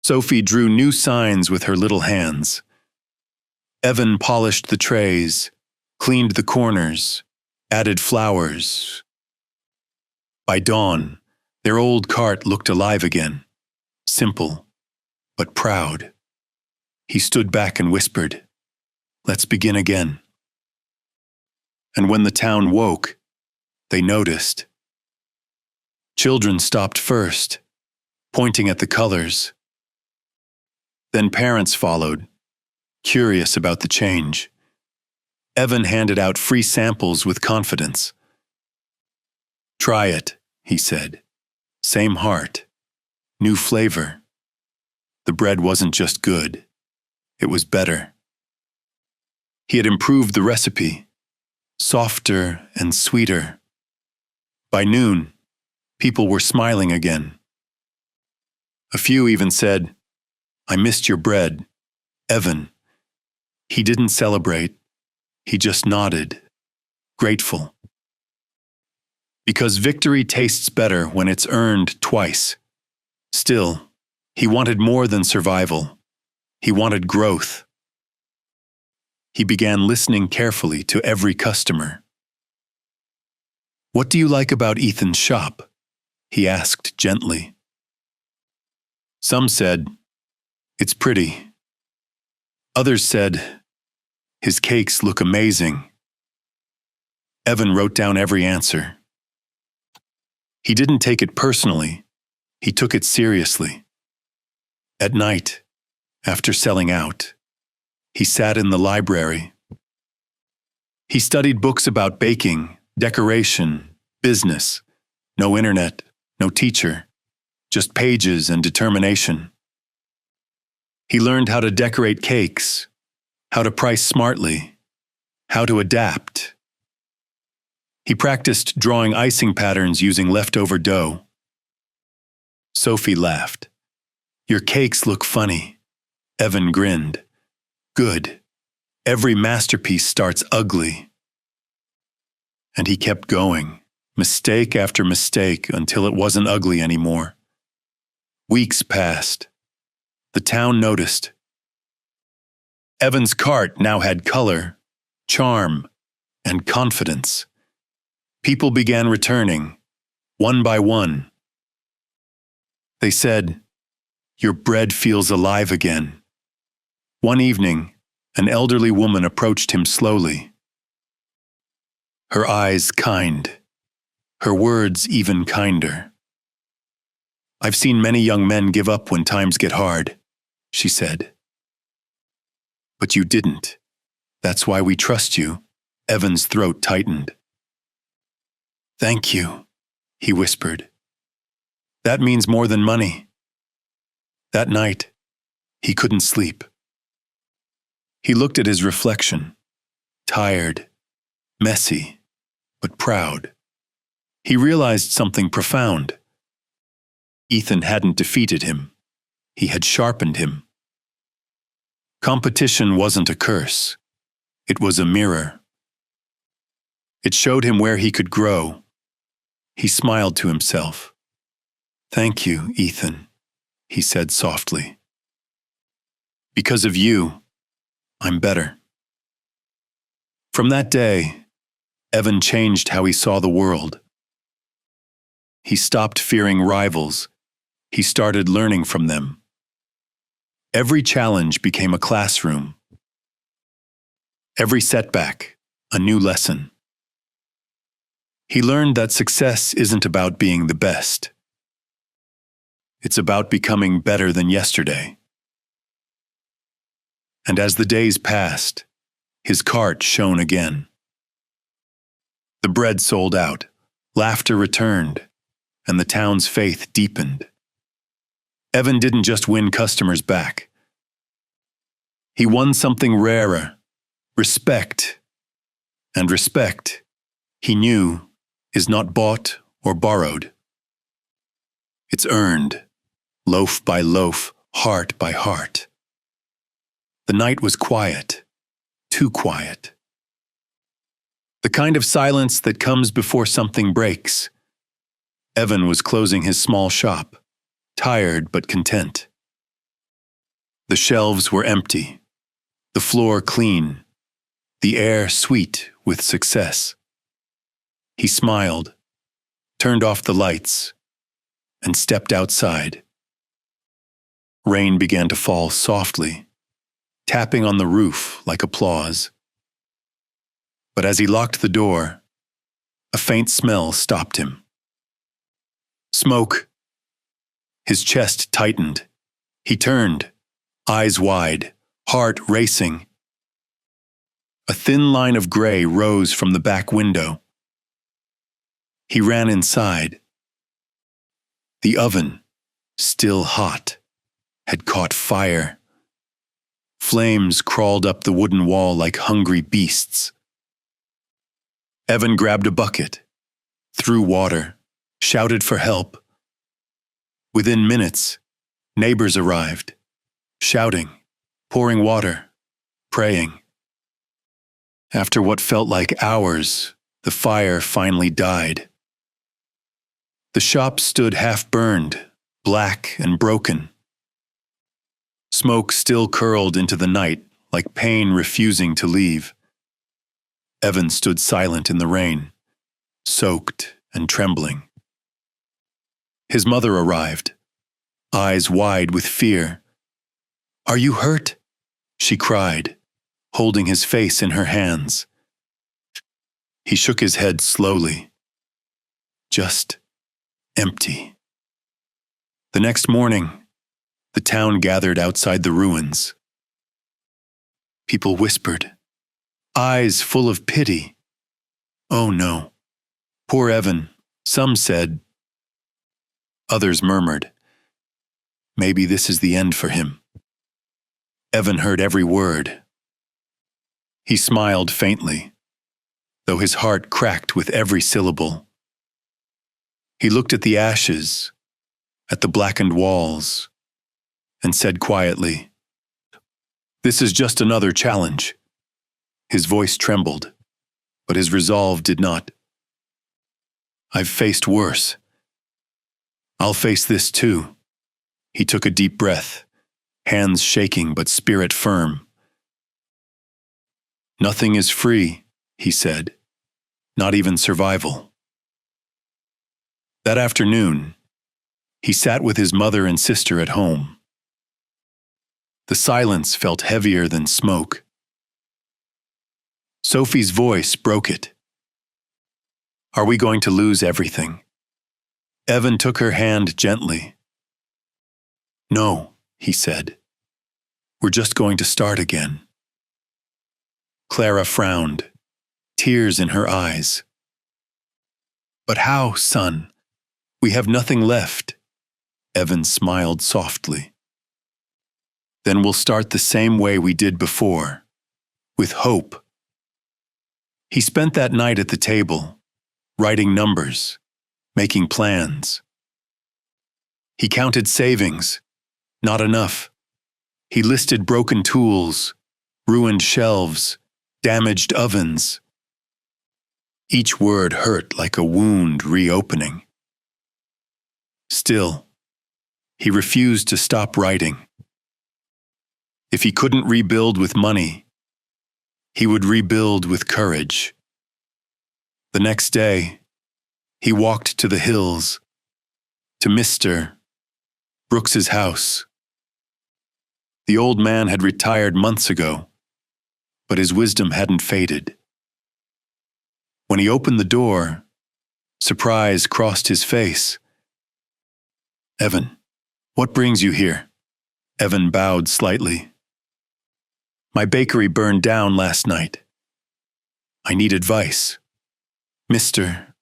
Sophie drew new signs with her little hands. Evan polished the trays, cleaned the corners, added flowers. By dawn, their old cart looked alive again, simple, but proud. He stood back and whispered, "Let's begin again." And when the town woke, they noticed. Children stopped first, pointing at the colors. Then parents followed, curious about the change. Evan handed out free samples with confidence. "Try it," he said. "Same heart, new flavor." The bread wasn't just good, it was better. He had improved the recipe, softer and sweeter. By noon, people were smiling again. A few even said, "I missed your bread, Evan." He didn't celebrate, he just nodded, grateful. Because victory tastes better when it's earned twice. Still, he wanted more than survival. He wanted growth. He began listening carefully to every customer. "What do you like about Ethan's shop?" he asked gently. Some said, "It's pretty." Others said, "His cakes look amazing." Evan wrote down every answer. He didn't take it personally, he took it seriously. At night, after selling out, he sat in the library. He studied books about baking, decoration, business. No internet, no teacher, just pages and determination. He learned how to decorate cakes, how to price smartly, how to adapt. He practiced drawing icing patterns using leftover dough. Sophie laughed. "Your cakes look funny." Evan grinned. "Good. Every masterpiece starts ugly." And he kept going, mistake after mistake, until it wasn't ugly anymore. Weeks passed. The town noticed. Evan's cart now had color, charm, and confidence. People began returning, one by one. They said, "Your bread feels alive again." One evening, an elderly woman approached him slowly. her eyes kind, her words even kinder. "I've seen many young men give up when times get hard," she said. "But you didn't. That's why we trust you." Evan's throat tightened. "Thank you," he whispered. "That means more than money." That night, he couldn't sleep. He looked at his reflection, tired, messy, but proud. He realized something profound. Ethan hadn't defeated him. He had sharpened him. Competition wasn't a curse. It was a mirror. It showed him where he could grow. He smiled to himself. "Thank you, Ethan," he said softly. "Because of you, I'm better." From that day, Evan changed how he saw the world. He stopped fearing rivals. He started learning from them. Every challenge became a classroom. Every setback, a new lesson. He learned that success isn't about being the best. It's about becoming better than yesterday. And as the days passed, his cart shone again. The bread sold out, laughter returned, and the town's faith deepened. Evan didn't just win customers back. He won something rarer, respect. And respect, he knew, is not bought or borrowed. It's earned, loaf by loaf, heart by heart. The night was quiet, too quiet. The kind of silence that comes before something breaks. Evan was closing his small shop, tired but content. The shelves were empty, the floor clean, the air sweet with success. He smiled, turned off the lights, and stepped outside. Rain began to fall softly, tapping on the roof like applause. But as he locked the door, a faint smell stopped him. Smoke. His chest tightened. He turned, eyes wide, heart racing. A thin line of gray rose from the back window. He ran inside. The oven, still hot, had caught fire. Flames crawled up the wooden wall like hungry beasts. Evan grabbed a bucket, threw water, shouted for help. Within minutes, neighbors arrived, shouting, pouring water, praying. After what felt like hours, the fire finally died. The shop stood half-burned, black and broken. Smoke still curled into the night like pain refusing to leave. Evan stood silent in the rain, soaked and trembling. His mother arrived, eyes wide with fear. "Are you hurt?" she cried, holding his face in her hands. He shook his head slowly. Just empty. The next morning, the town gathered outside the ruins. People whispered, eyes full of pity. "Oh no, poor Evan," some said. Others murmured, "Maybe this is the end for him." Evan heard every word. He smiled faintly, though his heart cracked with every syllable. He looked at the ashes, at the blackened walls, and said quietly, "This is just another challenge." His voice trembled, but his resolve did not. "I've faced worse. I'll face this too." He took a deep breath, hands shaking but spirit firm. "Nothing is free," he said, "not even survival." That afternoon, he sat with his mother and sister at home. The silence felt heavier than smoke. Sophie's voice broke it. Are we going to lose everything? Evan took her hand gently. No, he said. We're just going to start again. Clara frowned, tears in her eyes. But how, son? We have nothing left. Evan smiled softly. Then we'll start the same way we did before, with hope. He spent that night at the table, writing numbers, making plans. He counted savings, not enough. He listed broken tools, ruined shelves, damaged ovens. Each word hurt like a wound reopening. Still, he refused to stop writing. If he couldn't rebuild with money, he would rebuild with courage. The next day, he walked to the hills, to Mr. Brooks's house. The old man had retired months ago, but his wisdom hadn't faded. When he opened the door, surprise crossed his face. Evan, what brings you here? Evan bowed slightly. My bakery burned down last night. I need advice. Mr.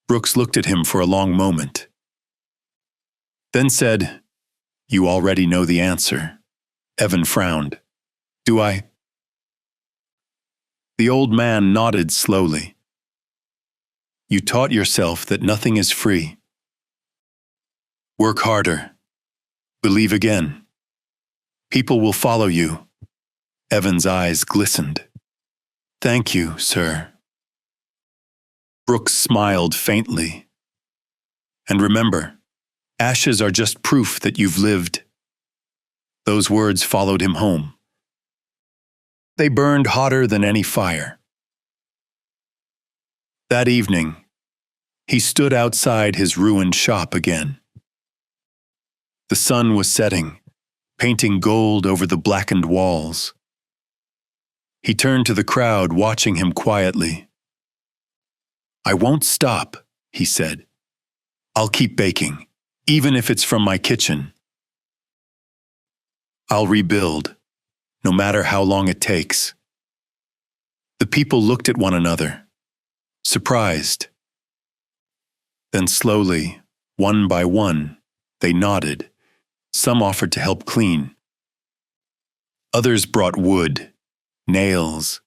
Brooks looked at him for a long moment, then said, You already know the answer. Evan frowned. Do I? The old man nodded slowly. You taught yourself that nothing is free. Work harder. Believe again. People will follow you. Evan's eyes glistened. Thank you, sir. Brooks smiled faintly. And remember, ashes are just proof that you've lived. Those words followed him home. They burned hotter than any fire. That evening, he stood outside his ruined shop again. The sun was setting, painting gold over the blackened walls. He turned to the crowd, watching him quietly. I won't stop, he said. I'll keep baking, even if it's from my kitchen. I'll rebuild, no matter how long it takes. The people looked at one another, surprised. Then slowly, one by one, they nodded. Some offered to help clean. Others brought wood, nails,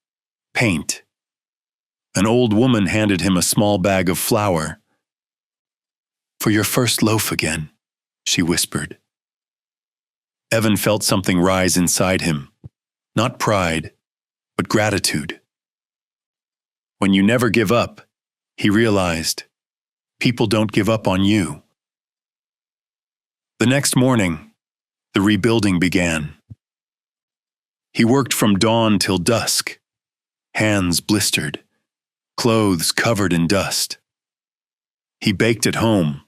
paint. An old woman handed him a small bag of flour. For your first loaf again, she whispered. Evan felt something rise inside him, not pride, but gratitude. When you never give up, he realized, people don't give up on you. The next morning, the rebuilding began. He worked from dawn till dusk, hands blistered, clothes covered in dust. He baked at home,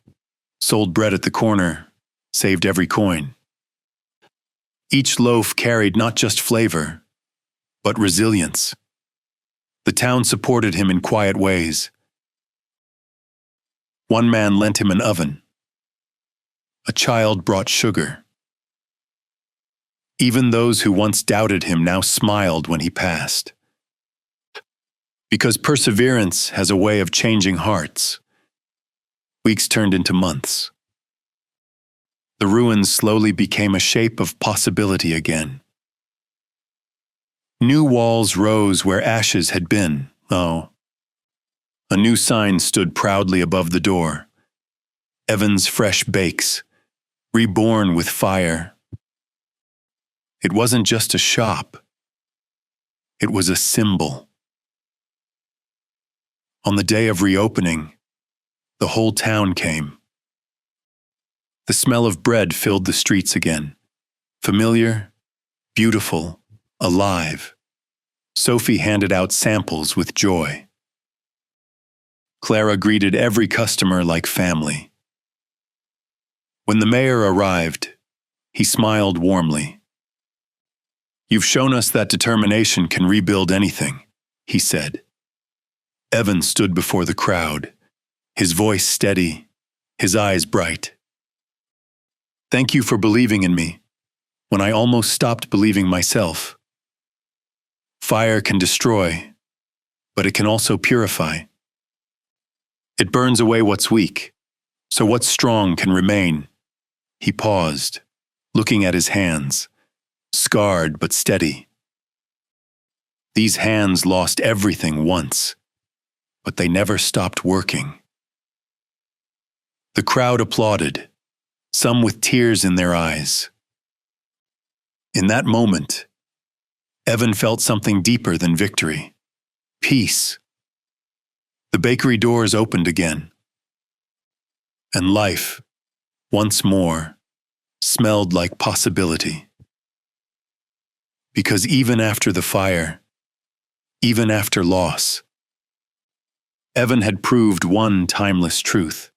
sold bread at the corner, saved every coin. Each loaf carried not just flavor, but resilience. The town supported him in quiet ways. One man lent him an oven. A child brought sugar. Even those who once doubted him now smiled when he passed. Because perseverance has a way of changing hearts. Weeks turned into months. The ruins slowly became a shape of possibility again. New walls rose where ashes had been. Oh. A new sign stood proudly above the door. Evan's Fresh Bakes, reborn with fire. It wasn't just a shop. It was a symbol. On the day of reopening, the whole town came. The smell of bread filled the streets again. Familiar, beautiful, alive. Sophie handed out samples with joy. Clara greeted every customer like family. When the mayor arrived, he smiled warmly. You've shown us that determination can rebuild anything, he said. Evan stood before the crowd, his voice steady, his eyes bright. Thank you for believing in me, when I almost stopped believing myself. Fire can destroy, but it can also purify. It burns away what's weak, so what's strong can remain. He paused, looking at his hands, scarred but steady. These hands lost everything once, but they never stopped working. The crowd applauded, some with tears in their eyes. In that moment, Evan felt something deeper than victory: peace. The bakery doors opened again, and life, once more, smelled like possibility. Because even after the fire, even after loss, Evan had proved one timeless truth.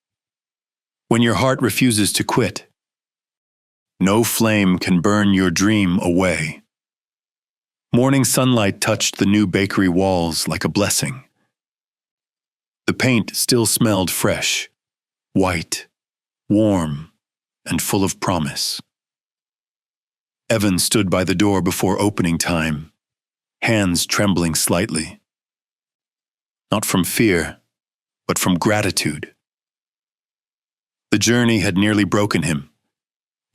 When your heart refuses to quit, no flame can burn your dream away. Morning sunlight touched the new bakery walls like a blessing. The paint still smelled fresh, white, warm, and full of promise. Evan stood by the door before opening time, hands trembling slightly. Not from fear, but from gratitude. The journey had nearly broken him,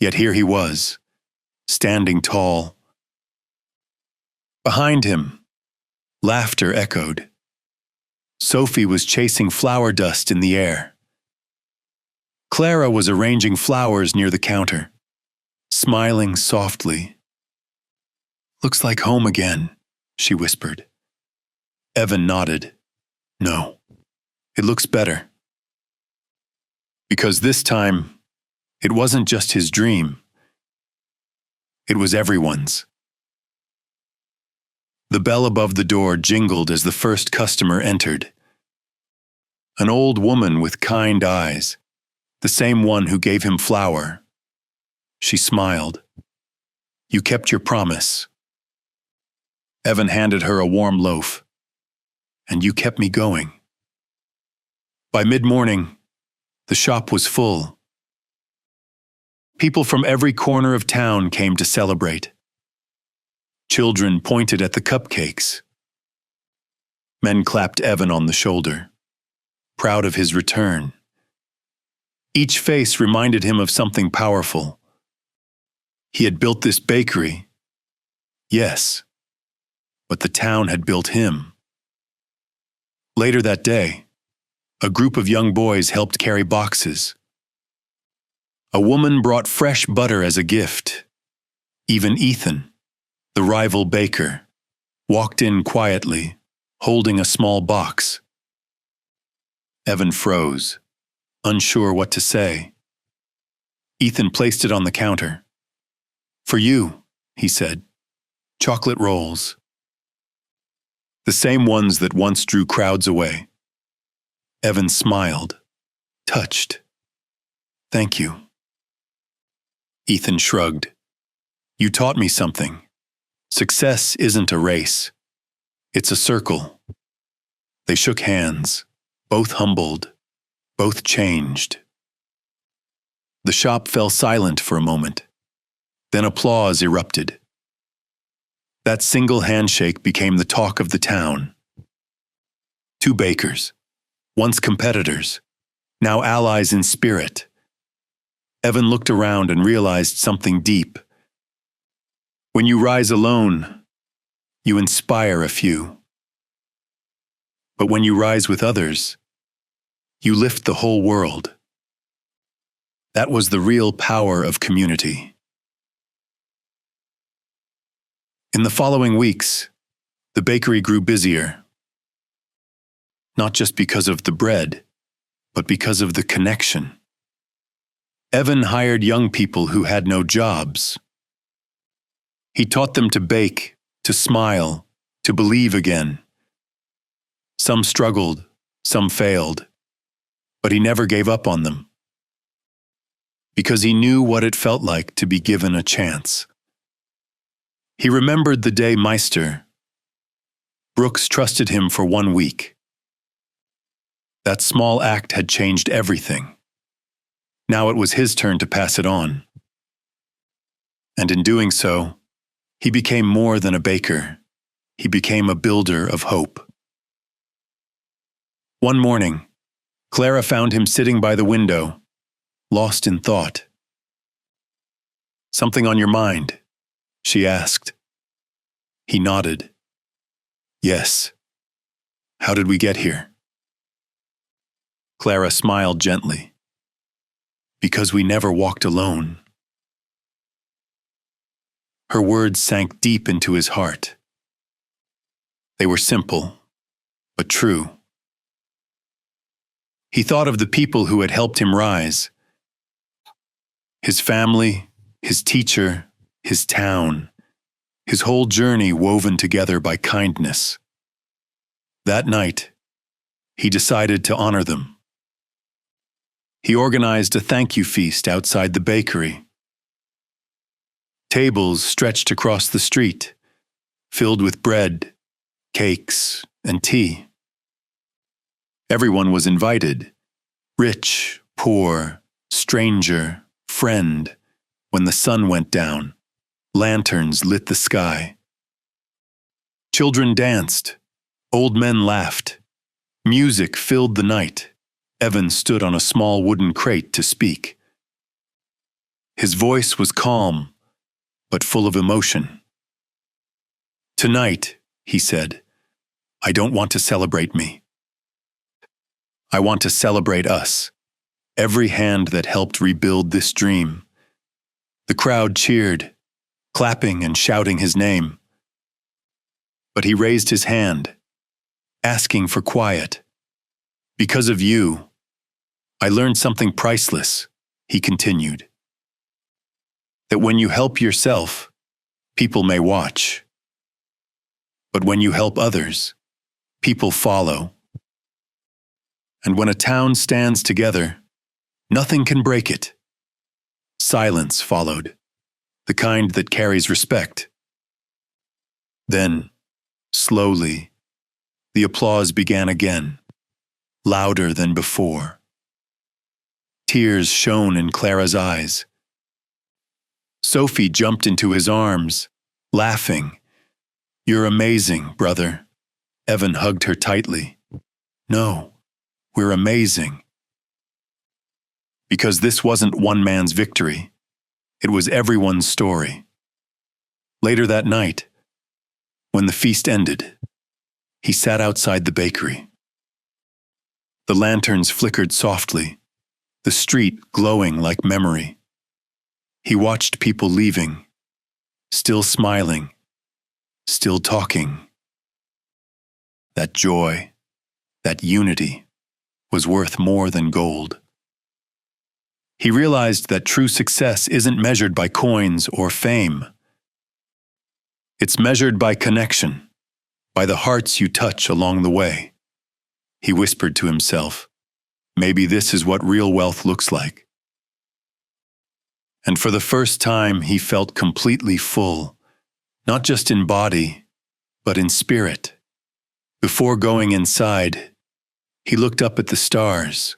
yet here he was, standing tall. Behind him, laughter echoed. Sophie was chasing flour dust in the air. Clara was arranging flowers near the counter, smiling softly. "Looks like home again," she whispered. Evan nodded. "No, it looks better." Because this time, it wasn't just his dream. It was everyone's. The bell above the door jingled as the first customer entered. An old woman with kind eyes, the same one who gave him flour. She smiled. "You kept your promise." Evan handed her a warm loaf. "And you kept me going." By mid-morning, the shop was full. People from every corner of town came to celebrate. Children pointed at the cupcakes. Men clapped Evan on the shoulder, proud of his return. Each face reminded him of something powerful. He had built this bakery, yes, but the town had built him. Later that day, a group of young boys helped carry boxes. A woman brought fresh butter as a gift. Even Ethan, the rival baker, walked in quietly, holding a small box. Evan froze, unsure what to say. Ethan placed it on the counter. "For you," he said, "chocolate rolls." The same ones that once drew crowds away. Evan smiled, touched. "Thank you." Ethan shrugged. "You taught me something. Success isn't a race. It's a circle." They shook hands, both humbled, both changed. The shop fell silent for a moment. Then applause erupted. That single handshake became the talk of the town. Two bakers, once competitors, now allies in spirit. Evan looked around and realized something deep. When you rise alone, you inspire a few. But when you rise with others, you lift the whole world. That was the real power of community. In the following weeks, the bakery grew busier. Not just because of the bread, but because of the connection. Evan hired young people who had no jobs. He taught them to bake, to smile, to believe again. Some struggled, some failed, but he never gave up on them. Because he knew what it felt like to be given a chance. He remembered the day Meister Brooks trusted him for 1 week. That small act had changed everything. Now it was his turn to pass it on. And in doing so, he became more than a baker. He became a builder of hope. One morning, Clara found him sitting by the window, lost in thought. "Something on your mind?" she asked. He nodded. "Yes. How did we get here?" Clara smiled gently. "Because we never walked alone." Her words sank deep into his heart. They were simple, but true. He thought of the people who had helped him rise. His family, his teacher, his town, his whole journey woven together by kindness. That night, he decided to honor them. He organized a thank you feast outside the bakery. Tables stretched across the street, filled with bread, cakes, and tea. Everyone was invited, rich, poor, stranger, friend. When the sun went down, lanterns lit the sky. Children danced, old men laughed. Music filled the night. Evan stood on a small wooden crate to speak. His voice was calm, but full of emotion. "Tonight," he said, "I don't want to celebrate me. I want to celebrate us, every hand that helped rebuild this dream." The crowd cheered, clapping and shouting his name. But he raised his hand, asking for quiet. "Because of you, I learned something priceless," he continued. "That when you help yourself, people may watch. But when you help others, people follow. And when a town stands together, nothing can break it." Silence followed, the kind that carries respect. Then, slowly, the applause began again, louder than before. Tears shone in Clara's eyes. Sophie jumped into his arms, laughing. "You're amazing, brother." Evan hugged her tightly. "No. We're amazing." Because this wasn't one man's victory. It was everyone's story. Later that night, when the feast ended, he sat outside the bakery. The lanterns flickered softly, the street glowing like memory. He watched people leaving, still smiling, still talking. That joy, that unity, was worth more than gold. He realized that true success isn't measured by coins or fame. It's measured by connection, by the hearts you touch along the way. He whispered to himself, "Maybe this is what real wealth looks like." And for the first time, he felt completely full, not just in body, but in spirit. Before going inside, he looked up at the stars.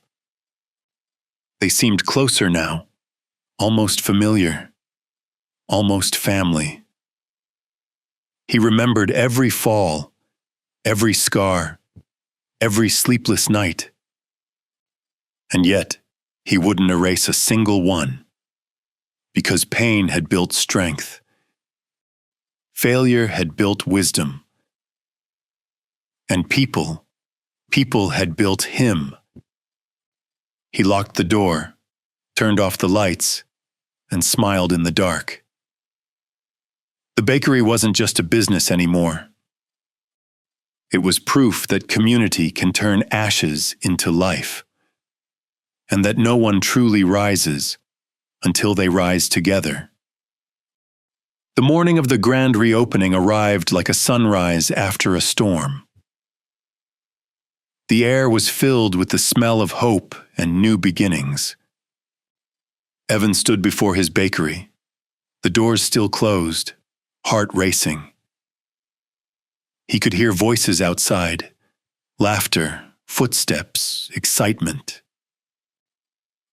They seemed closer now, almost familiar, almost family. He remembered every fall, every scar, every sleepless night. And yet, he wouldn't erase a single one, because pain had built strength. Failure had built wisdom. And people had built him. He locked the door, turned off the lights, and smiled in the dark. The bakery wasn't just a business anymore. It was proof that community can turn ashes into life, and that no one truly rises until they rise together. The morning of the grand reopening arrived like a sunrise after a storm. The air was filled with the smell of hope and new beginnings. Evan stood before his bakery, the doors still closed, heart racing. He could hear voices outside, laughter, footsteps, excitement.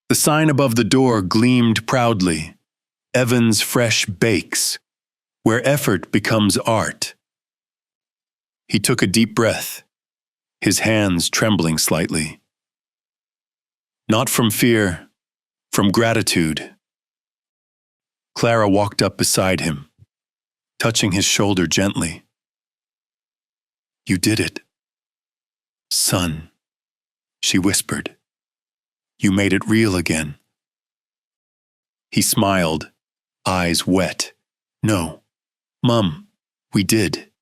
The sign above the door gleamed proudly, Evan's Fresh Bakes, where effort becomes art. He took a deep breath, his hands trembling slightly. Not from fear, from gratitude. Clara walked up beside him, touching his shoulder gently. "You did it, son," she whispered. "You made it real again." He smiled, eyes wet. "No, Mum, we did."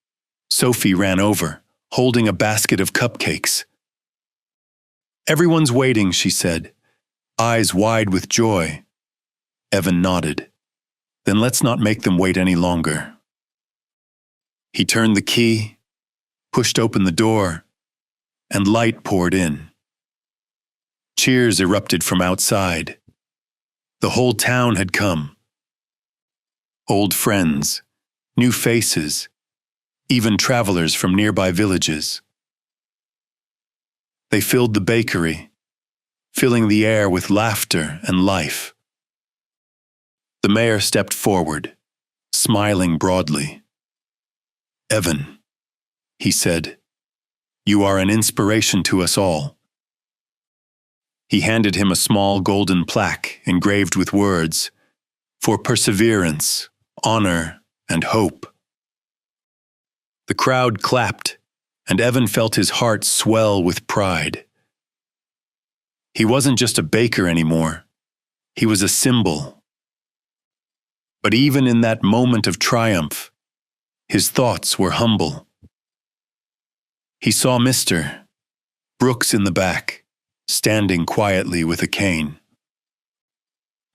Sophie ran over, holding a basket of cupcakes. "Everyone's waiting," she said, eyes wide with joy. Evan nodded. "Then let's not make them wait any longer." He turned the key, pushed open the door, and light poured in. Cheers erupted from outside. The whole town had come. Old friends, new faces, even travelers from nearby villages. They filled the bakery, filling the air with laughter and life. The mayor stepped forward, smiling broadly. "Evan," he said, "you are an inspiration to us all." He handed him a small golden plaque engraved with words, "For perseverance, honor, and hope." The crowd clapped, and Evan felt his heart swell with pride. He wasn't just a baker anymore. He was a symbol. But even in that moment of triumph, his thoughts were humble. He saw Mr. Brooks in the back, standing quietly with a cane.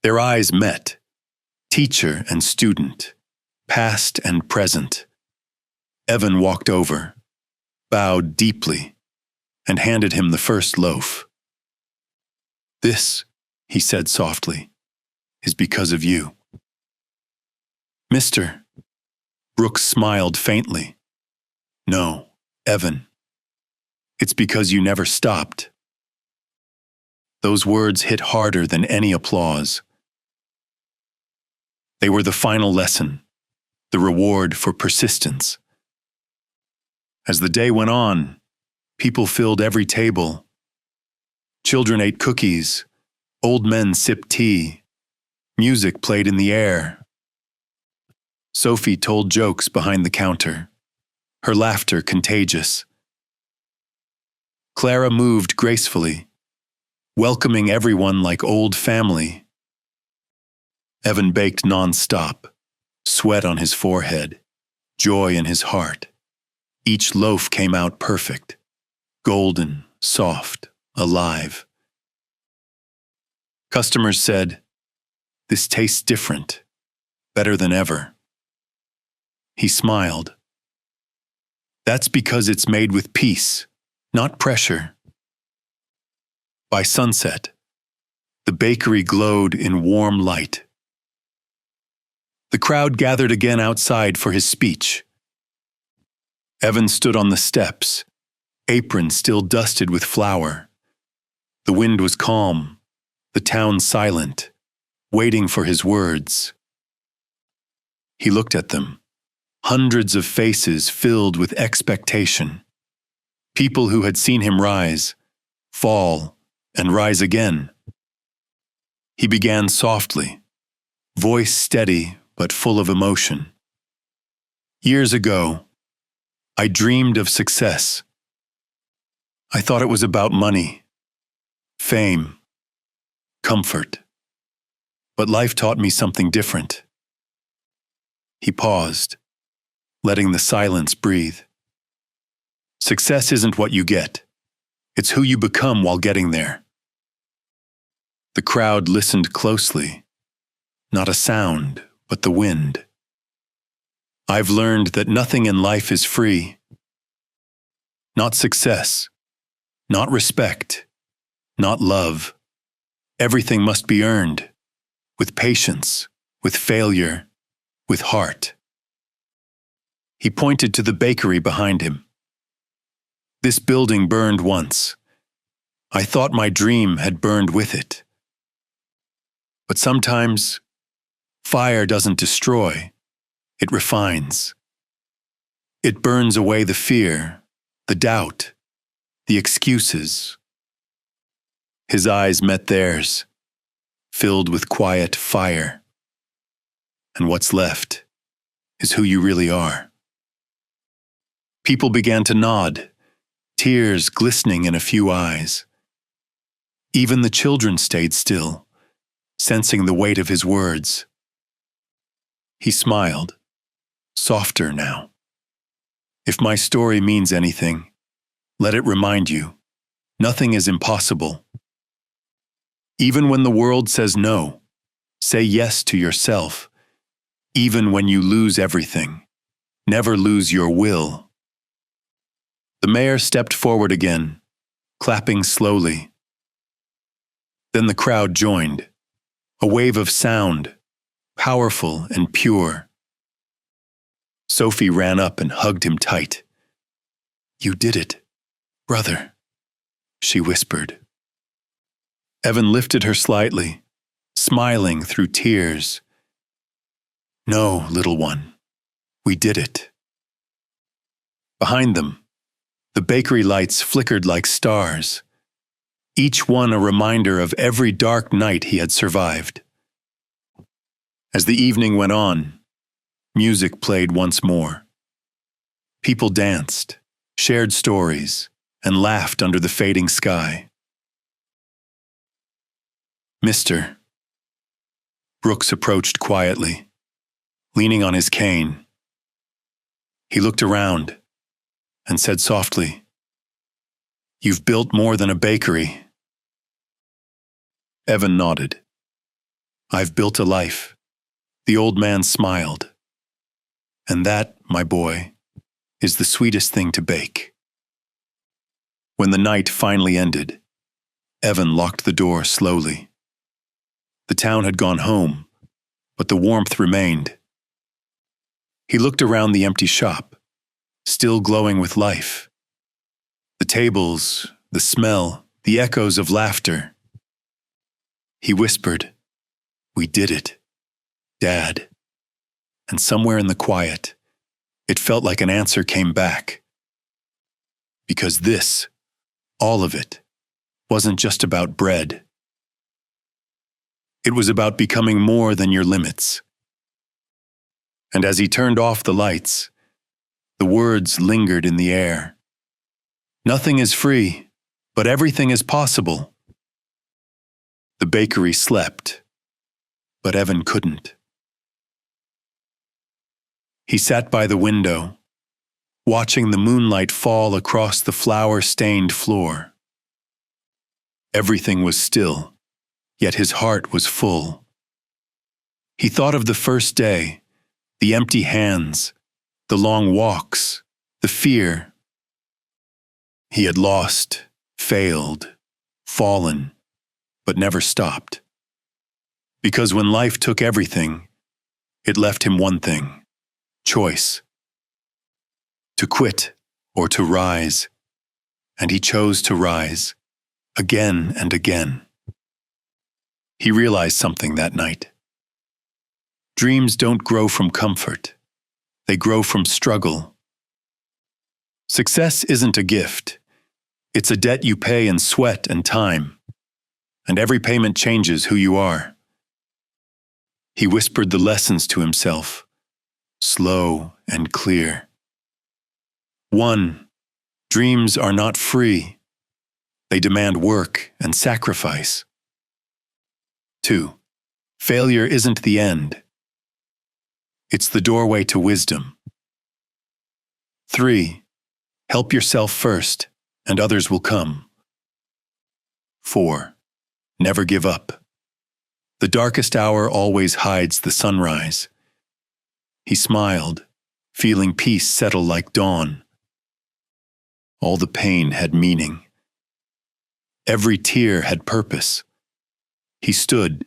Their eyes met, teacher and student, past and present. Evan walked over, bowed deeply, and handed him the first loaf. "This," he said softly, "is because of you." "Mr." Brooks smiled faintly. "No, Evan. It's because you never stopped." Those words hit harder than any applause. They were the final lesson, the reward for persistence. As the day went on, people filled every table. Children ate cookies, old men sipped tea, music played in the air. Sophie told jokes behind the counter, her laughter contagious. Clara moved gracefully, welcoming everyone like old family. Evan baked non-stop, sweat on his forehead, joy in his heart. Each loaf came out perfect, golden, soft, alive. Customers said, "This tastes different, better than ever." He smiled. "That's because it's made with peace, not pressure." By sunset, the bakery glowed in warm light. The crowd gathered again outside for his speech. Evan stood on the steps, apron still dusted with flour. The wind was calm, the town silent, waiting for his words. He looked at them, hundreds of faces filled with expectation. People who had seen him rise, fall, and rise again. He began softly, voice steady but full of emotion. "Years ago, I dreamed of success. I thought it was about money, fame, comfort. But life taught me something different." He paused, letting the silence breathe. "Success isn't what you get. It's who you become while getting there." The crowd listened closely, not a sound, but the wind. "I've learned that nothing in life is free. Not success, not respect, not love. Everything must be earned, with patience, with failure, with heart." He pointed to the bakery behind him. "This building burned once, I thought my dream had burned with it. But sometimes, fire doesn't destroy, it refines. It burns away the fear, the doubt, the excuses. His eyes met theirs, filled with quiet fire. And what's left is who you really are. People began to nod, tears glistening in a few eyes. Even the children stayed still, sensing the weight of his words. He smiled, softer now. If my story means anything, let it remind you, nothing is impossible. Even when the world says no, say yes to yourself. Even when you lose everything, never lose your will. The mayor stepped forward again, clapping slowly. Then the crowd joined, a wave of sound, powerful and pure. Sophie ran up and hugged him tight. "You did it, brother," she whispered. Evan lifted her slightly, smiling through tears. "No, little one, we did it." Behind them, the bakery lights flickered like stars, each one a reminder of every dark night he had survived. As the evening went on, music played once more. People danced, shared stories, and laughed under the fading sky. "Mister," Brooks approached quietly, leaning on his cane. He looked around and said softly, "You've built more than a bakery." Evan nodded. "I've built a life." The old man smiled. "And that, my boy, is the sweetest thing to bake." When the night finally ended, Evan locked the door slowly. The town had gone home, but the warmth remained. He looked around the empty shop, still glowing with life. The tables, the smell, the echoes of laughter. He whispered, "We did it, Dad." And somewhere in the quiet, it felt like an answer came back. Because this, all of it, wasn't just about bread. It was about becoming more than your limits. And as he turned off the lights, the words lingered in the air. Nothing is free, but everything is possible. The bakery slept, but Evan couldn't. He sat by the window, watching the moonlight fall across the flour-stained floor. Everything was still, yet his heart was full. He thought of the first day, the empty hands, the long walks, the fear. He had lost, failed, fallen, but never stopped. Because when life took everything, it left him one thing: choice. To quit or to rise. And he chose to rise, again and again. He realized something that night. Dreams don't grow from comfort. They grow from struggle. Success isn't a gift. It's a debt you pay in sweat and time. And every payment changes who you are. He whispered the lessons to himself, slow and clear. 1. Dreams are not free. They demand work and sacrifice. 2. Failure isn't the end. It's the doorway to wisdom. 3. Help yourself first, and others will come. 4. Never give up. The darkest hour always hides the sunrise. He smiled, feeling peace settle like dawn. All the pain had meaning. Every tear had purpose. He stood,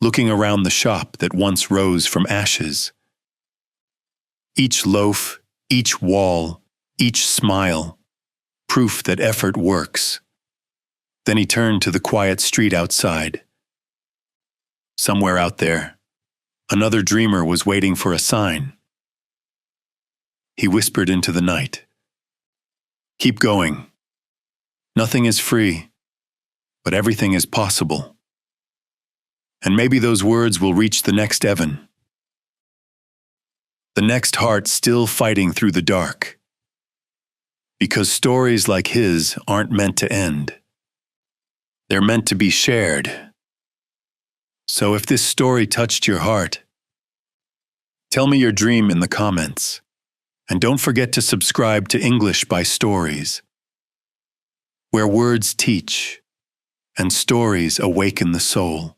looking around the shop that once rose from ashes. Each loaf, each wall, each smile, proof that effort works. Then he turned to the quiet street outside. Somewhere out there, another dreamer was waiting for a sign. He whispered into the night, "Keep going. Nothing is free, but everything is possible." And maybe those words will reach the next Evan. The next heart still fighting through the dark. Because stories like his aren't meant to end. They're meant to be shared. So if this story touched your heart, tell me your dream in the comments. And don't forget to subscribe to English by Stories, where words teach and stories awaken the soul.